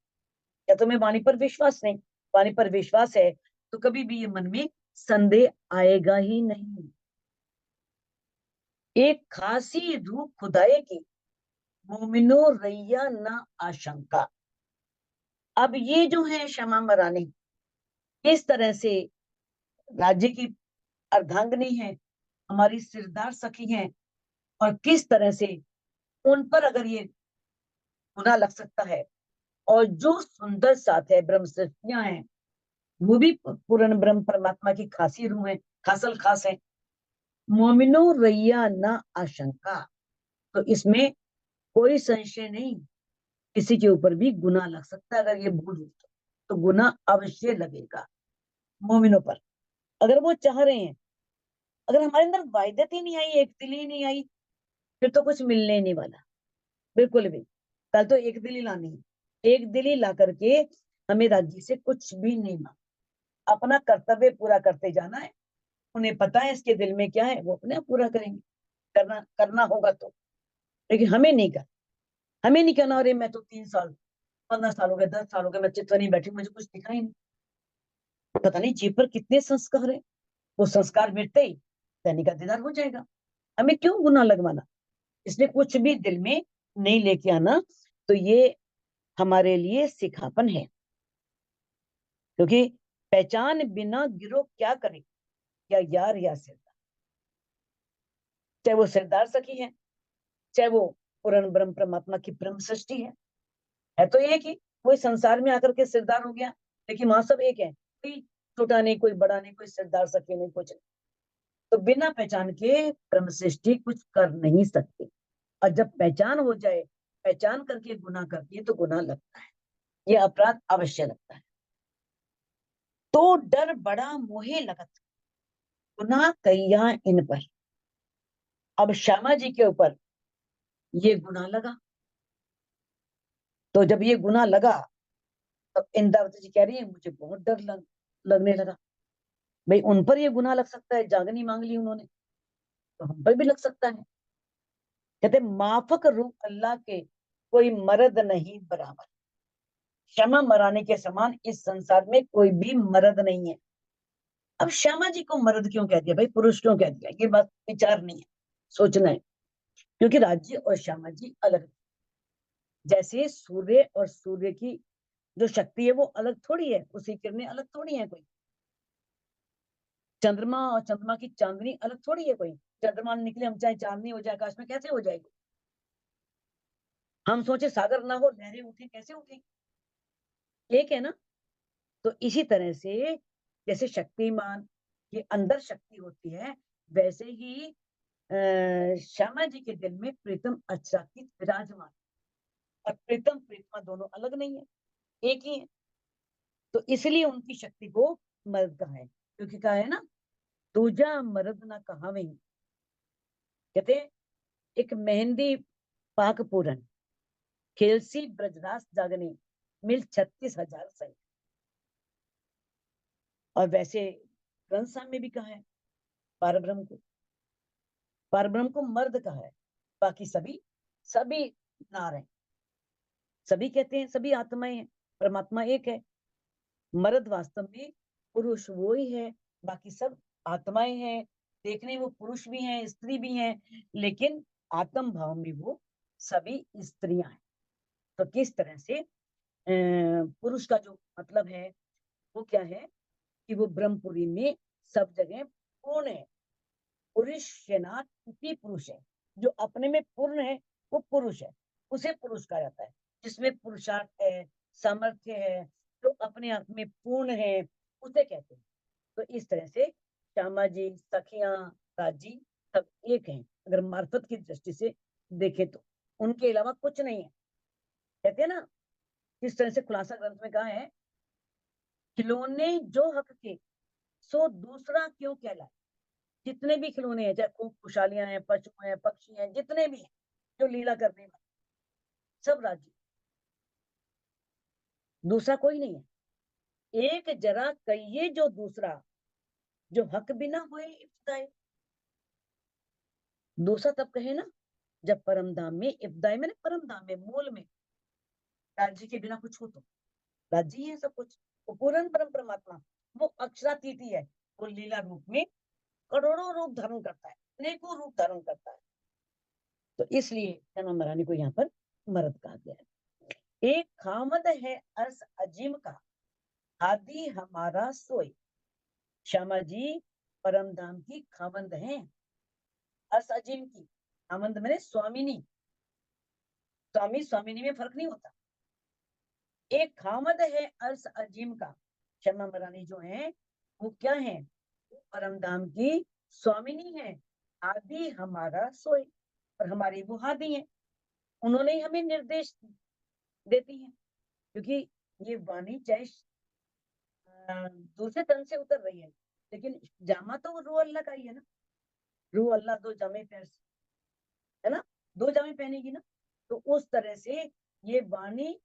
या तुम्हें वाणी पर विश्वास नहीं, वाणी पर विश्वास है तो कभी भी ये मन में संदेह आएगा ही नहीं। एक खासी रूह खुदाए की, मोमिनो रैया ना आशंका। अब ये जो है क्षमा मरानी, किस तरह से राज्य की अर्धांगनी है, हमारी सिरदार सखी है, और किस तरह से उन पर अगर ये गुनाह लग सकता है, और जो सुंदर साथ है, ब्रह्म सृष्टियां हैं, वो भी पूर्ण ब्रह्म परमात्मा की खासी रूह है, खासल खास है। मोमिनो रैया ना आशंका, तो इसमें कोई संशय नहीं, किसी के ऊपर भी गुनाह लग सकता है। अगर ये भूल हुई तो गुनाह अवश्य लगेगा मोमिनों पर, अगर वो चाह रहे हैं। अगर हमारे अंदर वायदत ही नहीं आई, एक दिली ही नहीं आई, फिर तो कुछ मिलने ही नहीं वाला, बिल्कुल भी। कल तो एक दिली लानी है, एक दिली ला करके हमें राज्य से कुछ भी नहीं मांगा, अपना कर्तव्य पूरा करते जाना है। उन्हें पता है इसके दिल में क्या है, वो अपने आप पूरा करेंगे, करना करना होगा तो। लेकिन हमें नहीं करना, हमें नहीं कहना अरे मैं तो 3 साल 15 साल हो गए, 10 साल हो गए, मैं चित्त नहीं बैठी, मुझे कुछ दिखा ही नहीं, पता नहीं जीव पर कितने संस्कार है, वो संस्कार मिटते ही दैनी का दीदार हो जाएगा। हमें क्यों गुनाह लगवाना, इसलिए कुछ भी दिल में नहीं लेके आना। तो ये हमारे लिए सिखापन है, क्योंकि पहचान बिना गिरो क्या करे, या यार या सिरदार, चाहे वो सिरदार सखी है, चाहे वो पूर्ण ब्रह्म परमात्मा की ब्रह्म सृष्टि है तो एक ही। कोई संसार में आकर के सिरदार हो गया, लेकिन वहां सब एक है, कोई छोटा नहीं, कोई बड़ा नहीं, कोई सिरदार सखी नहीं, कुछ नहीं। तो बिना पहचान के ब्रह्म सृष्टि कुछ कर नहीं सकती। और जब पहचान हो जाए, पहचान करके गुनाह करती है तो गुनाह लगता है, ये अपराध अवश्य लगता है। तो डर बड़ा मोहे लगत, गुनाह कैया इन पर। अब श्यामा जी के ऊपर ये गुनाह लगा। तो जब ये गुनाह लगा तब इंद्रावती जी कह रही है मुझे बहुत डर लगने लगा। भाई उन पर ये गुनाह लग सकता है, जागनी मांग ली उन्होंने, तो हम पर भी लग सकता है। कहते माफक रूप अल्लाह के कोई मर्द नहीं बराबर, क्षमा मराने के समान इस संसार में कोई भी मर्द नहीं है। अब श्यामा जी को मर्द क्यों कह दिया भाई, पुरुष क्यों कह दिया, ये बात विचार नहीं है, सोचना है। क्योंकि राज्य और श्यामा जी अलग हैं। जैसे सूर्य और सूर्य की जो शक्ति है वो अलग थोड़ी है, उसकी किरणें अलग थोड़ी है कोई। चंद्रमा और चंद्रमा की चांदनी अलग थोड़ी है कोई। चंद्रमा निकले हम चाहे चांदनी हो जाए आकाश में, कैसे हो जाएगी। हम सोचे सागर ना हो लहरें उठे, कैसे उठे, एक है ना। तो इसी तरह से जैसे शक्तिमान के अंदर शक्ति होती है, वैसे ही श्यामा जी के दिल में प्रीतम अच्रातीत विराजमान, और प्रीतम प्रीतमा दोनों अलग नहीं है, एक ही है। तो इसलिए उनकी शक्ति को मर्द कहा है, क्योंकि कहा है ना दूजा मर्द ना कहा वही। कहते एक मेहंदी पाक पूरन खेलसी ब्रजरास जागने मिल 36,000 सही। और वैसे ग्रंथ साहब में भी कहा है पारब्रह्म को मर्द कहा है, बाकी सभी सभी नार हैं। सभी कहते हैं सभी आत्माएं हैं, परमात्मा एक है। मर्द वास्तव में पुरुष वो ही है, बाकी सब आत्माएं हैं। देखने वो पुरुष भी हैं स्त्री भी हैं, लेकिन आत्म भाव में वो सभी स्त्रियां हैं। तो किस तरह से पुरुष का जो मतलब है वो क्या है कि वो ब्रह्मपुरी में सब जगह पूर्ण है। पुरुष शेनाथ इति पुरुष है, जो अपने में पूर्ण है वो पुरुष है, उसे पुरुष कहा जाता है। जिसमें पुरुषार्थ है, सामर्थ्य है, जो अपने आप में पूर्ण है, उसे कहते हैं। तो इस तरह से श्यामा जी, सखियां, राजी सब एक हैं, अगर मार्फत की दृष्टि से देखें तो। उनके अलावा कुछ नहीं है। कहते हैं ना, इस तरह से खुलासा ग्रंथ में कहा है, खिलौने जो हक के सो दूसरा क्यों कहलाए। जितने भी खिलौने हैं, चाहे खूब खुशहालियां हैं, पशु हैं, पक्षी हैं, जितने भी हैं जो लीला करने वाले, सब राज्य, दूसरा कोई नहीं है। एक जरा कहिए जो दूसरा, जो हक बिना हुए इब्तिदाई। दूसरा तब कहे ना जब परम धाम में, इब्तिदाई में, परम धाम में, मूल में राज्य के बिना कुछ हो तो राज्य ही है सब कुछ। वो पूर्ण परम परमात्मा, वो अक्षरातीत है। वो लीला रूप में करोड़ों रूप धारण करता है, अनेकों रूप धारण करता है। तो इसलिए जन्म महारानी को यहाँ पर मर्द कहा गया है। एक खामद है अर्स अजीम का, आदि हमारा सोई। श्यामा जी परम धाम की खामंद हैं, अर्स अजीम की। खामंद मैंने स्वामिनी, स्वामी स्वामिनी में फर्क नहीं होता। एक खामद है अर्स अजीम का, श्यामा महारानी जो है वो क्या है, वो परम धाम की स्वामिनी है। आदि हमारा सोई, और हमारी वो आदि है, उन्होंने ही हमें निर्देश देती है। क्योंकि ये वाणी चाहे दूसरे तन से उतर रही है, लेकिन जामा तो रूह अल्लाह का ही है ना। रूह अल्लाह दो जामे पहन, है ना, दो जामे पहनेगी ना। तो उस तरह से ये वाणी,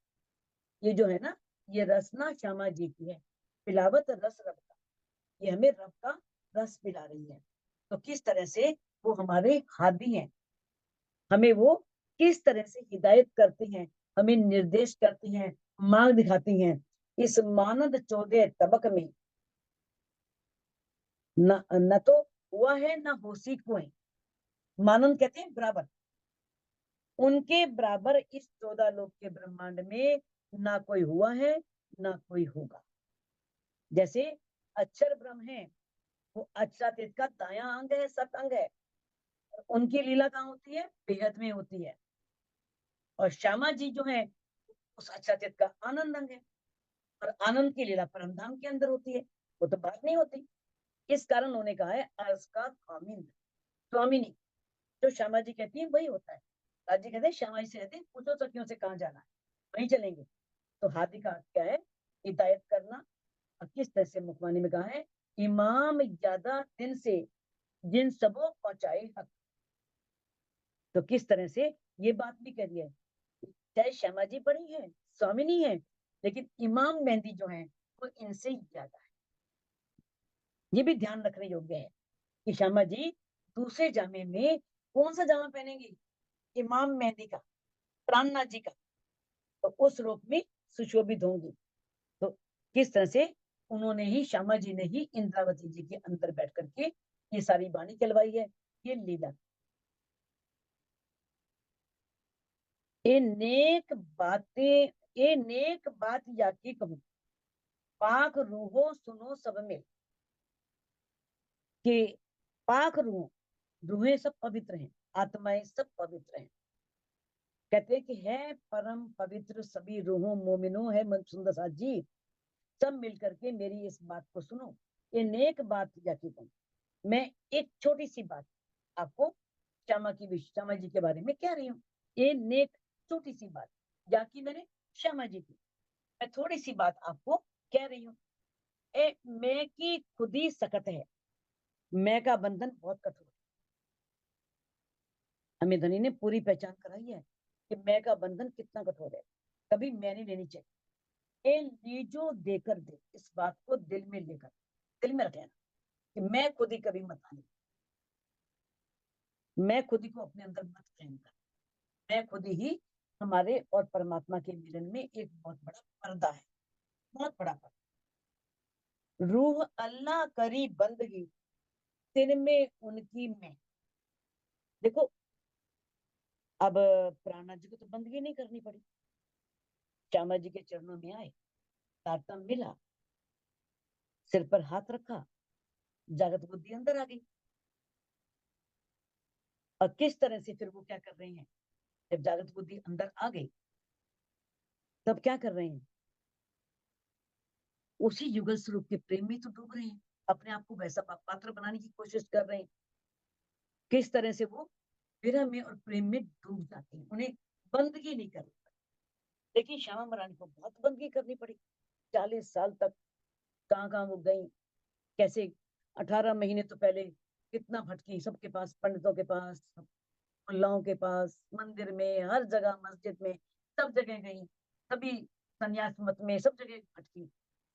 ये जो है ना, ये रसना श्यामा जी की है। पिलावत रस रब का, ये हमें रब का रस पिला रही है। तो किस तरह से वो हमारे हादी हैं, हमें वो किस तरह से हिदायत करते हैं, हमें निर्देश करती हैं, मार्ग दिखाती हैं। इस मानद 14 तबक में न तो हुआ है न हो सी कोई। मानंद कहते हैं बराबर, उनके बराबर इस 14 लोक के ब्रह्मांड में ना कोई हुआ है ना कोई होगा। जैसे अक्षर ब्रह्म है, वो अक्षरातीत का दायां अंग है, सत अंग है। उनकी लीला कहाँ होती है, बेहद में होती है। और श्यामा जी जो है उस अक्षरातीत का आनंद अंग है, और आनंद की लीला परमधाम के अंदर होती है, वो तो बात नहीं होती। इस कारण उन्होंने कहा है अर्ज का खामिंद स्वामिनी। जो श्यामा जी कहती है वही होता है। राजी कहते हैं श्यामा जी से कहते हैं पूछो सखियों से कहाँ जाना है, वहीं चलेंगे। तो हाथी का अर्थ क्या है, हिदायत करना। और किस तरह से मुखवाणी में कहा है, इमाम ज्यादा दिन से जिन सबो पहुंचाए हक। तो किस तरह से ये बात भी कह रही है, चाहे श्यामा जी बड़ी है, स्वामिनी है, लेकिन इमाम मेहंदी जो है वो इनसे ज्यादा है। ये भी ध्यान रखने योग्य है कि श्यामा जी दूसरे जामे में कौन सा जामा पहनेंगी, इमाम मेहंदी का, प्राणनाथ जी का, तो उस रूप में सुशोभित होंगी। तो किस तरह से उन्होंने ही, श्यामा जी ने ही इंद्रावती जी के अंदर बैठ करके ये सारी वाणी चलवाई है। ये लीला, ये नेक बातें, ये नेक बात या की कहूं, पाक रूहो सुनो सब में, कि पाक रूह, रूहें सब पवित्र हैं, आत्माएं सब पवित्र हैं। कहते हैं कि है परम पवित्र सभी रूहों मोमिनो, है मन सुंदर साथ जी, सब मिलकर के मेरी इस बात को सुनो। ये नेक बात या की कहूं, मैं एक छोटी सी बात आपको श्यामा जी के बारे में कह रही हूँ। ये नेक छोटी सी बात, या की मैंने श्यामा जी की, मैं थोड़ी सी बात आपको कह रही हूँ। मैं की खुद ही सख्त है, मैं का बंधन बहुत कठोर है। हमें धनी ने पूरी पहचान कराई है कि मैं का बंधन कितना कठोर है, कभी मैं नहीं लेनी चाहिए। ए लीजो देकर दे, इस बात को दिल में लेकर, दिल में रख लेना कि मैं खुद ही कभी मत आने, मैं खुद ही को अपने अंदर मत प्रेम कर, मैं खुद ही हमारे और परमात्मा के मिलन में एक बहुत बड़ा पर्दा है, बहुत बड़ा पर्दा। रूह अल्लाह करी बंदगी, तिन में उनकी मैं। देखो, अब प्राणा जी को तो बंदगी नहीं करनी पड़ी, श्यामा जी के चरणों में आए, तारतम मिला, सिर पर हाथ रखा, जागृत बुद्धि अंदर आ गई। और किस तरह से फिर वो क्या कर रहे हैं, जब जागृत बुद्धि अंदर आ गई तब क्या कर रहे हैं, उसी युगल स्वरूप के प्रेम में तो डूब रहे हैं, अपने आप को वैसा पात्र बनाने की कोशिश कर रहे हैं। किस तरह से वो विरह में और प्रेम में डूब जाते हैं, उन्हें बंदगी नहीं करनी पड़ी। लेकिन श्यामा महारानी को बहुत बंदगी करनी पड़ी, 40 साल तक कहाँ कहाँ वो गई, कैसे 18 महीने तो पहले कितना भटकी, सबके पास, पंडितों के पास, मुल्लाओं के पास, मंदिर में, हर जगह, मस्जिद में, सब जगह गई, सभी संन्यास मत में सब जगह भटकी।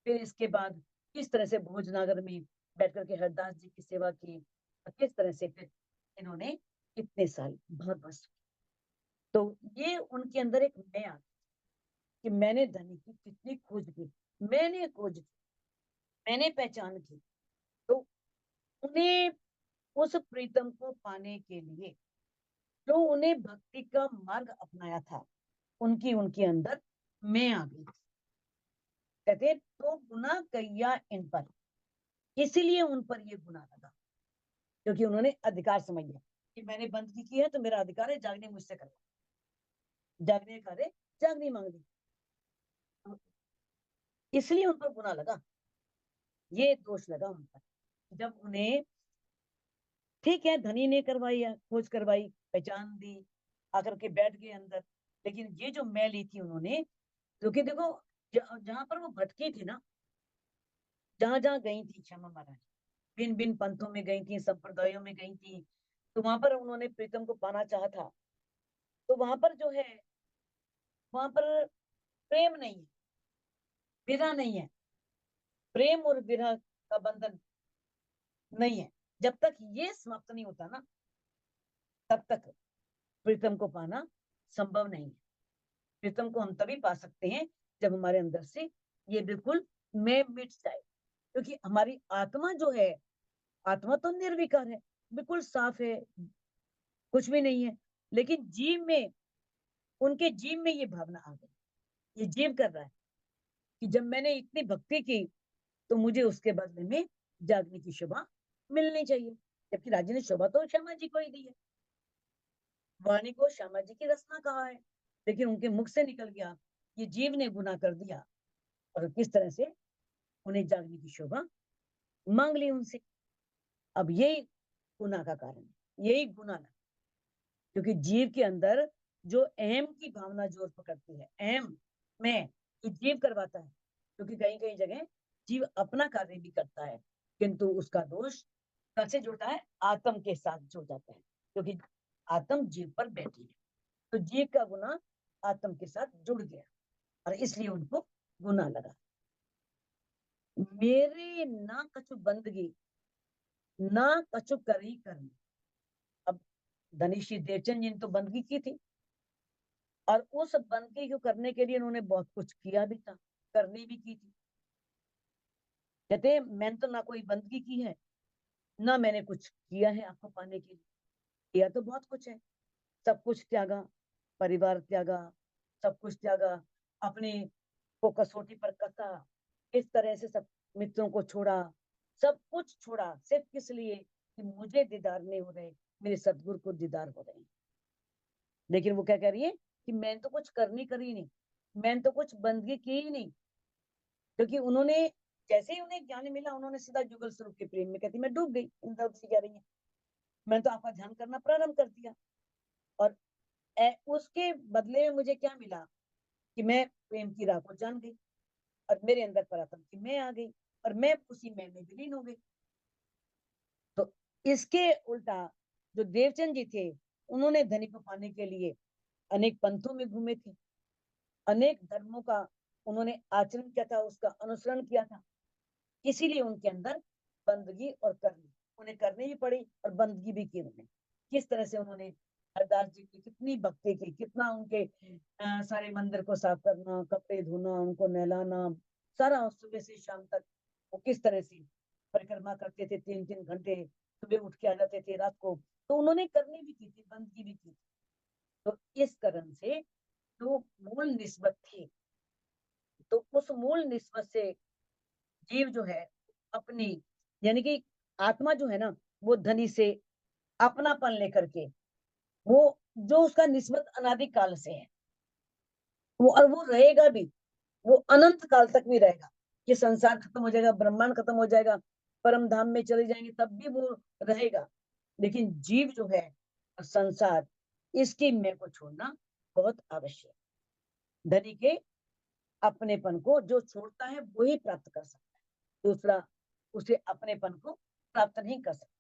फिर इसके बाद किस तरह से भोजनागर में बैठ करके हरदास जी की सेवा की, और किस तरह से फिर इन्होंने इतने साल बहुत बस। तो ये उनके अंदर एक मैं आ, कि मैंने धनी की कितनी खोज की, मैंने खोज की, मैंने पहचान की। तो उन्हें उस प्रीतम को पाने के लिए जो उन्हें भक्ति का मार्ग अपनाया था, उनकी उनके अंदर मैं आ गई। कहते तो गुना कैया इन पर, इसीलिए उन पर ये गुना लगा, क्योंकि उन्होंने अधिकार समझ लिया कि मैंने बंदगी की है तो मेरा अधिकार है जागने मुझसे करवा, जागने का रे जागनी मांग ली, इसलिए उन पर गुना लगा, ये दोष लगा उन पर। जब उन्हें, ठीक है धनी ने करवाई है, खोज करवाई, पहचान दी, आकर के बैठ गए अंदर, लेकिन ये जो मैं ली थी उन्होंने, क्योंकि देखो जहां पर वो भटकी थी ना, जहां जहां गई थी श्यामा महाराज, भिन्न भिन्न पंथों में गई थी, संप्रदायों में गई थी, तो वहां पर उन्होंने प्रीतम को पाना चाहा था। तो वहां पर जो है, वहां पर प्रेम नहीं है, विरह नहीं है, प्रेम और विरह का बंधन नहीं है। जब तक ये समाप्त नहीं होता ना, तब तक प्रीतम को पाना संभव नहीं है। प्रीतम को हम तभी पा सकते हैं जब हमारे अंदर से ये बिल्कुल मैं मिट जाए, क्योंकि हमारी आत्मा जो है, आत्मा तो निर्विकार है, बिल्कुल साफ है, कुछ भी नहीं है, लेकिन जीव में, उनके जीव में ये भावना आ गई, ये जीव कर रहा है कि जब मैंने इतनी भक्ति की तो मुझे उसके बदले में जागने की शोभा मिलनी चाहिए, जबकि राजी ने शोभा तो श्यामा जी को ही दी है, वाणी को श्यामा जी की रचना कहा है, लेकिन उनके मुख से निकल गया, ये जीव ने गुनाह कर दिया, और किस तरह से उन्हें जागने की शोभा मांग ली उनसे। अब यही गुनाह का कारण है, यही गुनाह है, क्योंकि जीव के अंदर जो अहम की भावना जोर पकड़ती है, अहम मैं, ये जीव करवाता है, क्योंकि कहीं कहीं जगह जीव अपना कार्य भी करता है, किंतु उसका दोष कैसे जुड़ता है, आत्म के साथ जुड़ जाता है, क्योंकि आत्म जीव पर बैठी है, तो जीव का गुना आत्म के साथ जुड़ गया और इसलिए उनको गुना लगा। मेरे ना कछु बंदगी ना कछु करी करनी। अब धनीश्री देवचंद जी ने तो बंदगी की थी और उस बंदगी को करने के लिए उन्होंने बहुत कुछ किया भी था, करनी भी की थी। कहते मैंने तो ना कोई बंदगी की है ना मैंने कुछ किया है आपको पाने के लिए। किया तो बहुत कुछ है, सब कुछ त्यागा, परिवार त्यागा, सब कुछ त्यागा, अपने को कसौटी पर कसा, इस तरह से सब मित्रों को छोड़ा, सब कुछ छोड़ा सिर्फ किस लिए कि मुझे दीदार नहीं हो रहे, मेरे सदगुरु को दीदार हो रहे हैं। लेकिन वो क्या कह रही है कि मैंने तो कुछ करनी करी नहीं, मैंने तो कुछ बंदगी की ही नहीं, क्योंकि उन्होंने जैसे ही उन्हें ज्ञान मिला उन्होंने सीधा जुगल स्वरूप के प्रेम में कहती मैं डूब गई। इंद्रावती से कह रही है मैंने तो आपका ध्यान करना प्रारंभ कर दिया और उसके बदले में मुझे क्या मिला कि मैं प्रेम की राह को जान गई और मेरे अंदर परात्म की मैं आ गई और मैं उसी मैं में विलीन हो गई। तो इसके उल्टा जो देवचंद जी थे उन्होंने धनी को पाने के लिए अनेक पंथों में घूमे थे, अनेक धर्मों का उन्होंने आचरण किया था, उसका अनुसरण किया था। इसीलिए उनके अंदर बंदगी और करनी, उन्हें करनी भी पड़ी और बंदगी भी की उन्होंने। किस तरह से उन्होंने हरदास जी की कितनी भक्ति की, कितना उनके सारे मंदिर को साफ करना, कपड़े धोना, उनको नहलाना, सारा सुबह से शाम तक वो किस तरह से परिक्रमा करते थे, 3-3 घंटे सुबह उठ के आ जाते थे रात को। तो उन्होंने करनी भी की थी, बंदगी भी की थी। तो इस कारण से जो मूल निस्बत थी, तो उस मूल निस्बत से जीव जो है अपनी, यानी कि आत्मा जो है ना वो धनी से अपनापन लेकर के, वो जो उसका निस्बत अनादि काल से है वो, और वो रहेगा भी, वो अनंत काल तक भी रहेगा। ये संसार खत्म हो जाएगा, ब्रह्मांड खत्म हो जाएगा, परम धाम में चले जाएंगे तब भी वो रहेगा। लेकिन जीव जो है संसार, इसकी मैं को छोड़ना बहुत आवश्यक। धनी के अपनेपन को जो छोड़ता है वही प्राप्त कर सकता है, दूसरा उसे अपनेपन को प्राप्त नहीं कर सकता।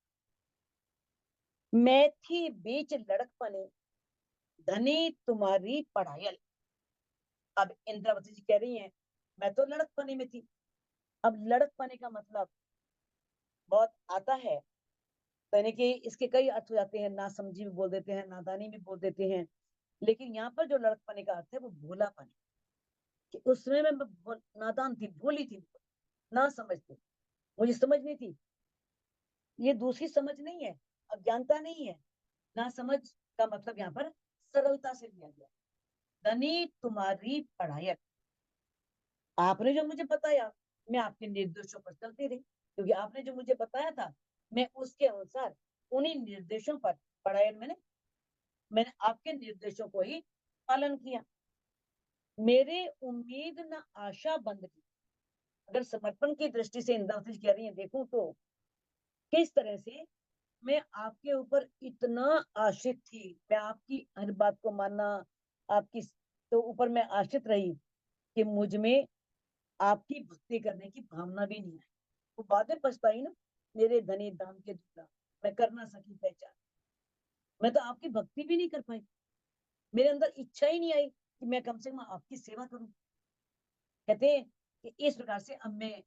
मैं थी बीच लड़कपने धनी तुम्हारी पढ़ायल। अब इंद्रावती जी कह रही हैं मैं तो लड़कपने में थी। अब लड़कपने का मतलब बहुत आता है, तो यानी कि इसके कई अर्थ हो जाते हैं, ना समझी भी बोल देते हैं, नादानी भी बोल देते हैं। लेकिन यहाँ पर जो लड़कपने का अर्थ है वो भोलापन, कि उस समय में मैं नादान थी, भोली थी, ना समझ थी, मुझे समझ नहीं थी। ये दूसरी समझ नहीं है, अज्ञानता नहीं है। ना समझ का मतलब यहाँ पर सरलता से लिया गया। धनी तुम्हारी पढ़ाई, आपने जो मुझे बताया मैं आपके निर्देशों पर चलती रही, क्योंकि आपने जो मुझे बताया था मैं उसके अनुसार उन्हीं निर्देशों पर पढ़ाई, मैंने आपके निर्देशों को ही पालन किया। मेरे उम्मीद न आशा बंद की। अगर समर्पण की दृष्टि से इंद्रावती कह रही है देखूं तो किस तरह से मैं आपके ऊपर इतना आश्रित थी, मैं आपकी हर बात को मानना, आपकी तो ऊपर मैं आश्रित रही कि मुझ में आपकी भक्ति करने की भावना भी नहीं आई। वो बाद में पछताई ना, मेरे धनी धाम के दूल्हा, मैं कर ना सकी पहचान, मैं तो आपकी भक्ति भी नहीं कर पाई, मेरे अंदर इच्छा ही नहीं आई कि मैं कम से कम आपकी सेवा करूं। कहते हैं कि इस प्रकार से अब मैं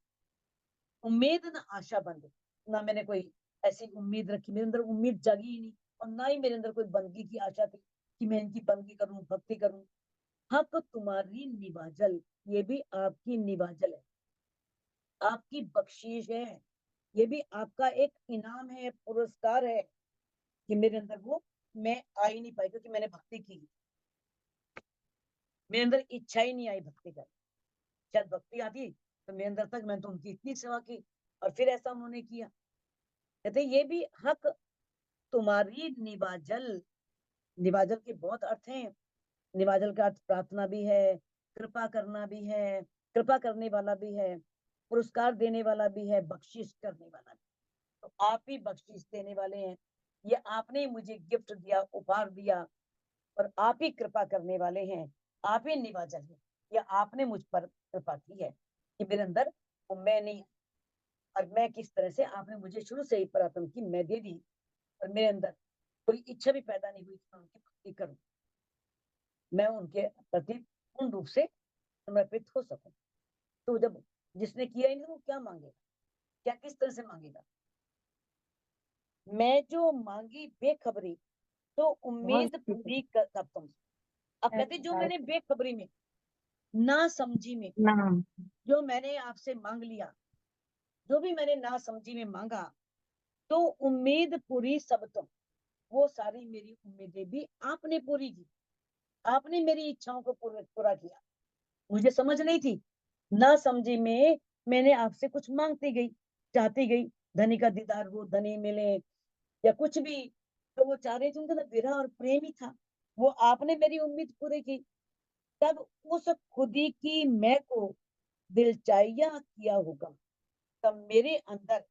उम्मीद न आशा बंद, ना मैंने कोई ऐसी उम्मीद रखी, मेरे अंदर उम्मीद जागी ही नहीं, और ना ही मेरे अंदर कोई बंदगी की आशा थी कि मैं इनकी बंदगी करूं, भक्ति करूं। हक तुम्हारी निवाजल, ये भी आपकी निवाजल है, आपकी बख्शीश है, ये भी आपका एक इनाम है, पुरस्कार है कि मेरे अंदर वो मैं आ ही नहीं पाई, क्योंकि मैंने भक्ति की, मेरे अंदर इच्छा ही नहीं आई भक्ति कर। शायद भक्ति आती तो मेरे अंदर तक, मैंने तो उनकी इतनी सेवा की और फिर ऐसा उन्होंने किया। कहते ये भी हक तुम्हारी निवाजल। निवाजल के बहुत अर्थ हैं। निवाजल का अर्थ प्रार्थना भी है, कृपा करना भी है, कृपा करने वाला भी है, पुरस्कार देने वाला भी है, बख्शिश करने वाला भी। तो आप ही बख्शिश देने वाले हैं, ये आपने मुझे गिफ्ट दिया, उपहार दिया, और आप ही कृपा करने वाले हैं, आप ही निवाजल है, या आपने मुझ पर कृपा की है कि मेरे अंदर वो मैं नहीं, और मैं किस तरह से आपने मुझे शुरू से ही पराक्रम की मैं दे दी और मेरे अंदर कोई इच्छा भी पैदा नहीं हुई कि मैं उनकी भक्ति करूं, मैं उनके प्रति पूर्ण रूप से समर्पित हो सकूं। तो जब जिसने किया ही नहीं, वो क्या मांगेगा, क्या किस तरह से मांगेगा। मैं जो मांगी बेखबरी, तो उम्मीद पूरी कब तुमसे। अब कहते जो मैंने बेखबरी में, ना समझी में, नाम जो मैंने आपसे मांग लिया, जो भी मैंने ना समझी में मांगा, तो उम्मीद पूरी सब तुम। वो सारी मेरी उम्मीदें भी आपने पूरी की, आपने मेरी इच्छाओं को पूरा किया। मुझे समझ नहीं थी, ना समझी में मैंने आपसे कुछ मांगती गई, चाहती गई, धनी का दीदार हो, धनी मिले या कुछ भी, तो वो चाह रहे थे, उनका विरह और प्रेम ही था। वो आपने मेरी उम्मीद पूरी की। तब उस खुदी की मैं को दिल चाहिए किया होगा, तब मेरे अंदर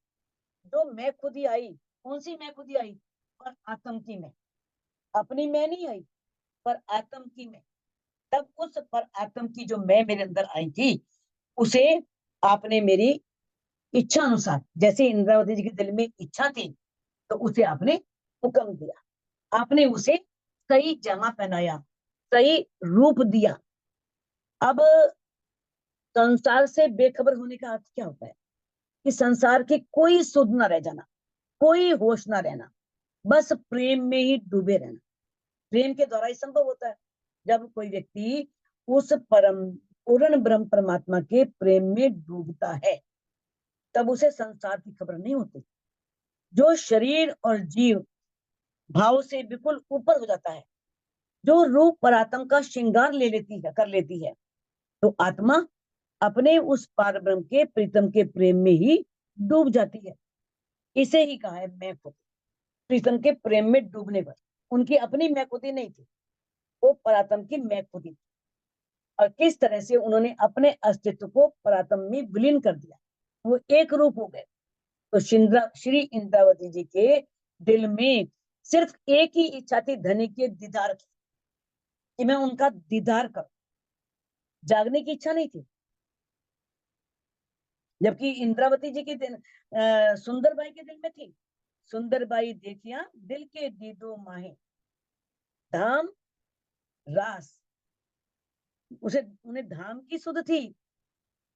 जो मैं खुदी आई, कौन सी मैं खुदी आई, पर आत्म की मैं, अपनी मैं नहीं आई, पर आत्म की मैं। तब उस पर आत्म की जो मैं मेरे अंदर आई थी, उसे आपने मेरी इच्छा अनुसार, जैसे इंद्रावती जी के दिल में इच्छा थी, तो उसे आपने हुक्म दिया, आपने उसे सही जगह पहनाया, सही रूप दिया। अब संसार से बेखबर होने का अर्थ क्या होता है, कि संसार की कोई सुध ना रह जाना, कोई होश ना रहना, बस प्रेम में ही डूबे रहना। प्रेम के द्वारा ही संभव होता है। जब कोई व्यक्ति उस परम पूर्ण ब्रह्म परमात्मा के प्रेम में डूबता है, तब उसे संसार की खबर नहीं होती। जो शरीर और जीव भाव से बिल्कुल ऊपर हो जाता है, जो रूप परात्म का श्रृंगार ले लेती है, कर लेती है, तो आत्मा अपने उस पार ब्रह्म के प्रीतम के प्रेम में ही डूब जाती है। इसे ही कहा है मैं खुद। प्रीतम के प्रेम में डूबने पर उनकी अपनी मैं खुदी नहीं थी, वो परात्म की मैं खुदी थी। और किस तरह से उन्होंने अपने अस्तित्व को परात्म में विलीन कर दिया, वो एक रूप हो गए। तो श्री इंद्रावती जी के दिल में सिर्फ एक ही इच्छा थी, धनी के दीदार की, कि मैं उनका दीदार करूं। जागने की इच्छा नहीं थी। जबकि इंद्रावती जी के दिल, सुंदर बाई के दिल में थी। सुंदर बाई देखिया दिल के दीदो माहे, धाम रास। उसे उन्हें धाम की सुध थी,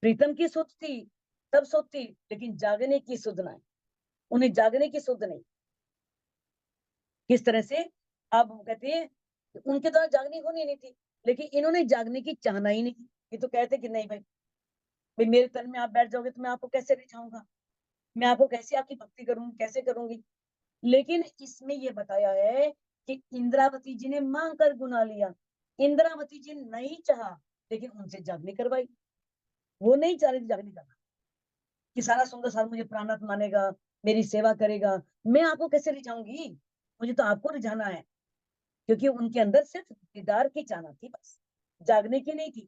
प्रीतम की सुध थी, सब सुध थी, लेकिन जागने की सुध नहीं। उन्हें जागने की सुध नहीं। किस तरह से, अब हम कहते हैं उनके द्वारा जागने होनी नहीं थी, लेकिन इन्होंने जागने की चाहना ही नहीं की। ये तो कहते कि नहीं भाई, भाई मेरे तन में आप बैठ जाओगे तो मैं आपको कैसे रिझाऊंगा, मैं आपको कैसे आपकी भक्ति करूंगी, कैसे करूंगी। लेकिन इसमें ये बताया है कि इंद्रावती जी ने मांग कर गुना लिया। इंद्रावती जी नहीं चाहा, लेकिन उनसे जागनी करवाई। वो नहीं चाह रही थी जागनी करना, कि सारा सुंदर सार मुझे प्राणनाथ मानेगा, मेरी सेवा करेगा, मैं आपको कैसे रिझाऊंगी, मुझे तो आपको रिझाना है। क्योंकि उनके अंदर सिर्फ दीदार की चाहना थी, बस जागने की नहीं थी।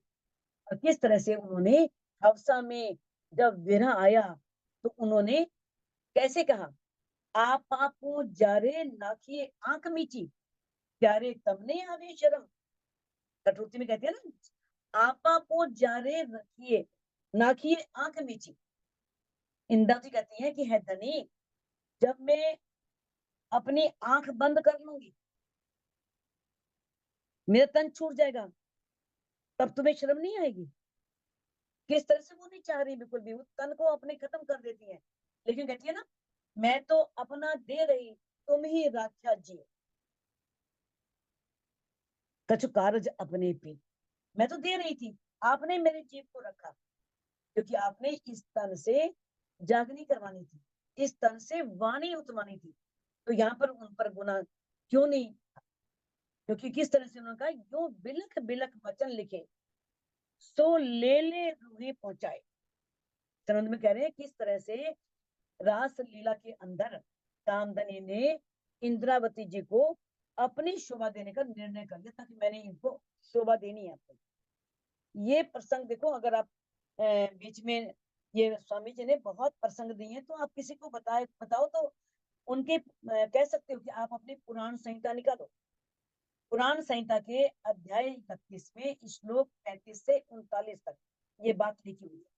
और किस तरह से उन्होंने हवसा में जब विरह आया, तो उन्होंने कैसे कहा, आप आपो जारे नाखिए आंख मीची, प्यारे तमने आवे शर्म। कटौती में कहते हैं ना, आप आपो जारे रखिए नाखिए आंख मीची। इंदा जी कहती है कि है धनी, जब मैं अपनी आंख बंद कर लूंगी, मेरा तन छूट जाएगा, तब तुम्हें शर्म नहीं आएगी। किस तरह से वो नहीं चाह रही बिल्कुल भी, वो तन को अपने खत्म कर देती है, लेकिन कहती है ना, मैं तो अपना दे रही, तुम ही राख्या जियो, कछु कारज अपने पे। मैं तो दे रही थी, आपने मेरे जीव को रखा, क्योंकि आपने इस तन से जागनी करवानी थी, इस तन से वाणी उतरवानी थी। तो यहाँ पर उन पर गुना क्यों नहीं, क्योंकि किस तरह से उन्होंने कहा, यो बिलख बिलख वचन लिखे, सो ले रूहे पहुंचाए। चरंद में कह रहे हैं किस तरह से रास लीला के अंदर कामधनी ने इंद्रावती जी को अपनी शोभा देने का निर्णय कर लिया, ताकि मैंने इनको शोभा देनी है आपको। ये प्रसंग देखो, अगर आप बीच में, ये स्वामी जी ने बहुत प्रसंग दिए हैं, तो आप किसी को बताओ तो उनके कह सकते हो कि आप अपनी पुराण संहिता निकालो। पुराण संहिता के अध्याय 31 में श्लोक 35 से 39 तक ये बात लिखी हुई है,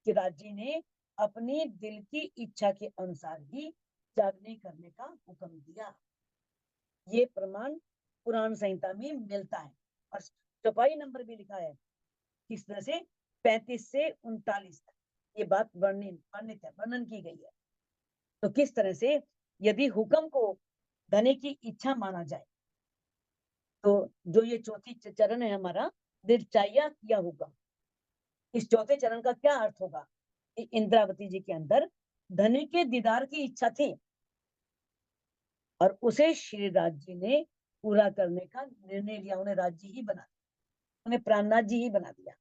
कि राजी ने अपनी दिल की इच्छा के अनुसार ही जागने करने का हुक्म दिया। ये प्रमाण पुराण संहिता में मिलता है और चौपाई नंबर भी लिखा है किस तरह से 35 से 39 तक ये बात वर्णित है, वर्णन की गई है। तो किस तरह से यदि हुक्म को धनी की इच्छा माना जाए तो जो ये चौथी चरण है हमारा दृढ़चाया किया होगा, इस चौथे चरण का क्या अर्थ होगा कि इंद्रावती जी के अंदर धनी के दीदार की इच्छा थी और उसे श्री राज जी ने पूरा करने का निर्णय लिया, उन्हें राज्य ही बना दिया, उन्हें प्राणनाथ जी ही बना दिया,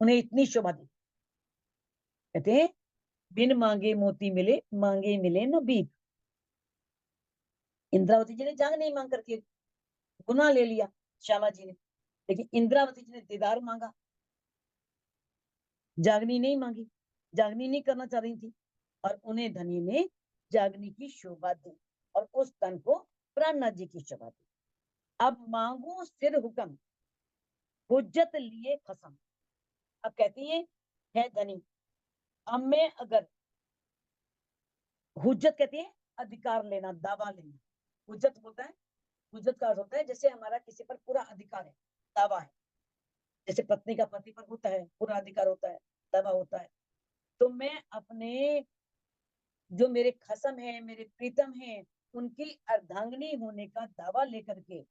उन्हें इतनी शोभा दी। कहते हैं बिन मांगे मोती मिले, मांगे मिले न भीख। इंद्रावती जी ने जाग नहीं मांग करके गुनाह ले लिया श्यामा जी ने, लेकिन इंद्रावती जी ने दीदार मांगा, जागनी नहीं मांगी, जागनी नहीं करना चाह रही थी और उन्हें धनी ने जागनी की शोभा दी और उस तन को प्राणनाथ जी की शोभा दी। अब मांगू सिर हुक्म हुज्जत लिए खसम। अब कहती है धनी, अब मैं अगर हुज्जत कहती है अधिकार लेना, दावा लेना, हुज्जत बोलता है, हुज्जत का अर्थ होता है जैसे हमारा किसी पर पूरा अधिकार है, दावा है, जैसे पत्नी का पति पर होता है पूरा अधिकार होता है, दावा होता है। तो मैं अपने जो मेरे खसम है, मेरे प्रीतम है, उनकी अर्धांगिनी होने का दावा लेकर के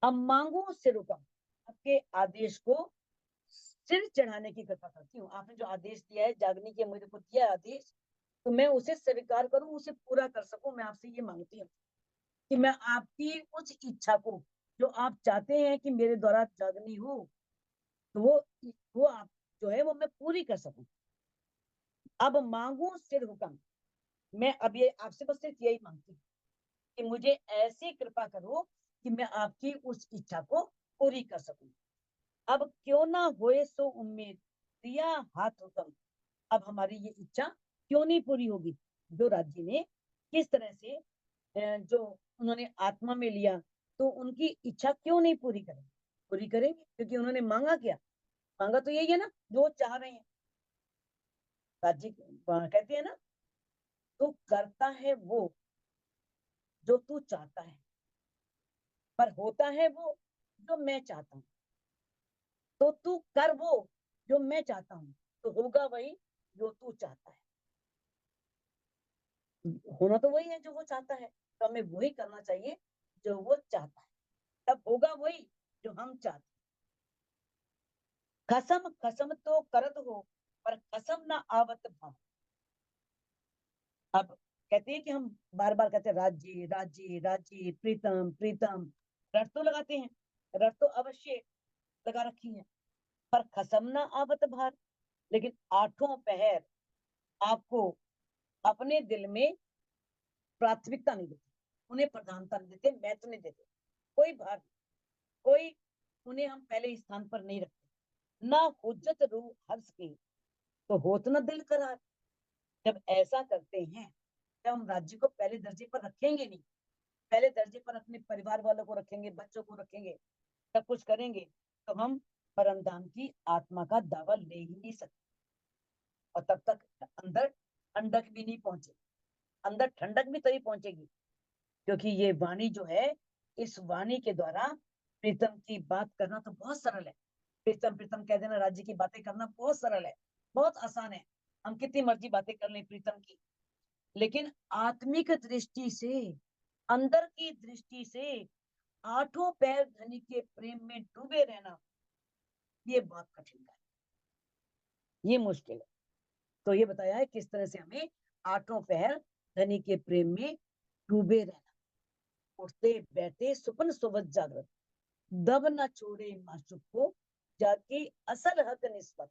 अब मांगू सिर हुक्म, आपके आदेश को सिर चढ़ाने की कृपा करती हूँ। आपने जो आदेश दिया है जागने के, मुझे को दिया आदेश, तो मैं उसे स्वीकार करूं, उसे पूरा कर सकूं। मैं आपसे ये मांगती हूँ कि मैं आपकी उस इच्छा को जो आप चाहते हैं कि मेरे द्वारा जागनी हो, तो वो आप जो है वो मैं पूरी कर सकूं। अब मांगू सिर हुक्म, मैं अब ये आपसे बस सिर्फ यही मांगती हूँ कि मुझे ऐसी कृपा करो कि मैं आपकी उस इच्छा को पूरी कर सकूं। अब क्यों ना होए सो उम्मीद, दिया हाथ हुक्म। अब हमारी ये इच्छा क्यों नहीं पूरी होगी? जो राज्य ने किस तरह से जो उन्होंने आत्मा में लिया, तो उनकी इच्छा क्यों नहीं पूरी करेंगे? पूरी करेंगे, क्योंकि उन्होंने मांगा क्या? मांगा तो यही है ना जो वो चाह रहे हैं। राज्य कहते हैं ना, तू करता है वो जो तू चाहता है, पर होता है वो जो मैं चाहता हूँ। तो तू कर वो जो मैं चाहता हूँ, तो होगा वही जो तू चाहता है। होना तो वही है जो वो चाहता है, तो हमें वही करना चाहिए जो वो चाहता है, तब होगा वही जो हम चाहते हैं। कसम कसम तो करत हो, पर कसम ना आवत भाव। अब कहते हैं कि हम बार बार कहते हैं राज्य राज्य राज्य, प्रीतम प्रीतम, रट तो लगाते हैं, रट तो अवश्य लगा रखी है, पर कसम ना आवत भार। लेकिन आठों पहर आपको अपने दिल में प्राथमिकता नहीं देते, उन्हें प्रधानता नहीं देते, महत्व नहीं देते, कोई भार, कोई उन्हें हम पहले स्थान पर नहीं रखते। ना हुज्जत रूह हर्ष की, तो होत न दिल करार। जब ऐसा करते हैं, जब हम राज्य को पहले दर्जे पर रखेंगे नहीं, पहले दर्जे पर अपने परिवार वालों को रखेंगे, बच्चों को रखेंगे, सब कुछ करेंगे, तो हम परमधाम की आत्मा का दावा ले ही नहीं सकते। और तब तक अंदर ठंडक भी नहीं पहुंचे, अंदर ठंडक भी तभी पहुंचेगी क्योंकि ये वाणी जो है, इस वाणी के द्वारा प्रीतम की बात करना तो बहुत सरल है। प्रीतम प्रीतम कह देना, राज्य की बातें करना बहुत सरल है, बहुत आसान है। हम कितनी मर्जी बातें कर लें प्रीतम की, लेकिन आत्मिक दृष्टि से, अंदर की दृष्टि से आठों पैर धनी के प्रेम में डूबे रहना, ये बहुत कठिन है, ये मुश्किल है। तो ये बताया है किस तरह से हमें आठों पैर धनी के प्रेम में डूबे रहना, उठते बैठे सुपन सोवत जागृत, दब न छोड़े माशुक को, जाके असल हक निस्बत।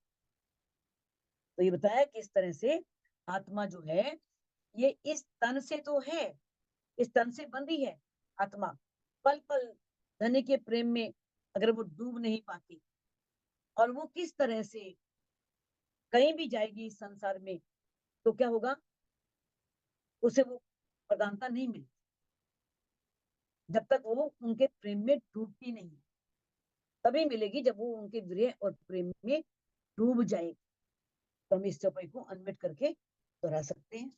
तो ये बताया किस तरह से आत्मा जो है ये इस तन से तो है, इस तन से बंधी है आत्मा, पल पल धनी के प्रेम में अगर वो डूब नहीं पाती, और वो किस तरह से कहीं भी जाएगी इस संसार में, तो क्या होगा? उसे वो प्रधानता नहीं मिली जब तक वो उनके प्रेम में डूबती नहीं, तभी मिलेगी जब वो उनके विरह और प्रेम में डूब जाएगी। तो हम इस चौपाई को अनमिट करके दोहरा सकते हैं।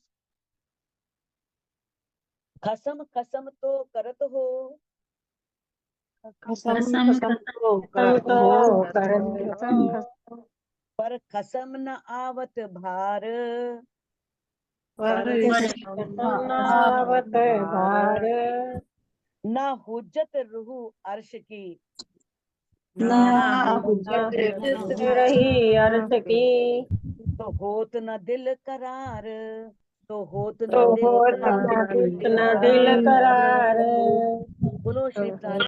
खसम खसम तो करत हो, खसम खसम तो करत हो, पर खसम न आवत भार, पर खसम नावत भार, न हुज्जत रूह अर्श की, ना हुज्जत रही अर्श की, तो होत न दिल करार, तो होत तो न दिल होत करार। न दिल करार। बोलो श्री तो प्राण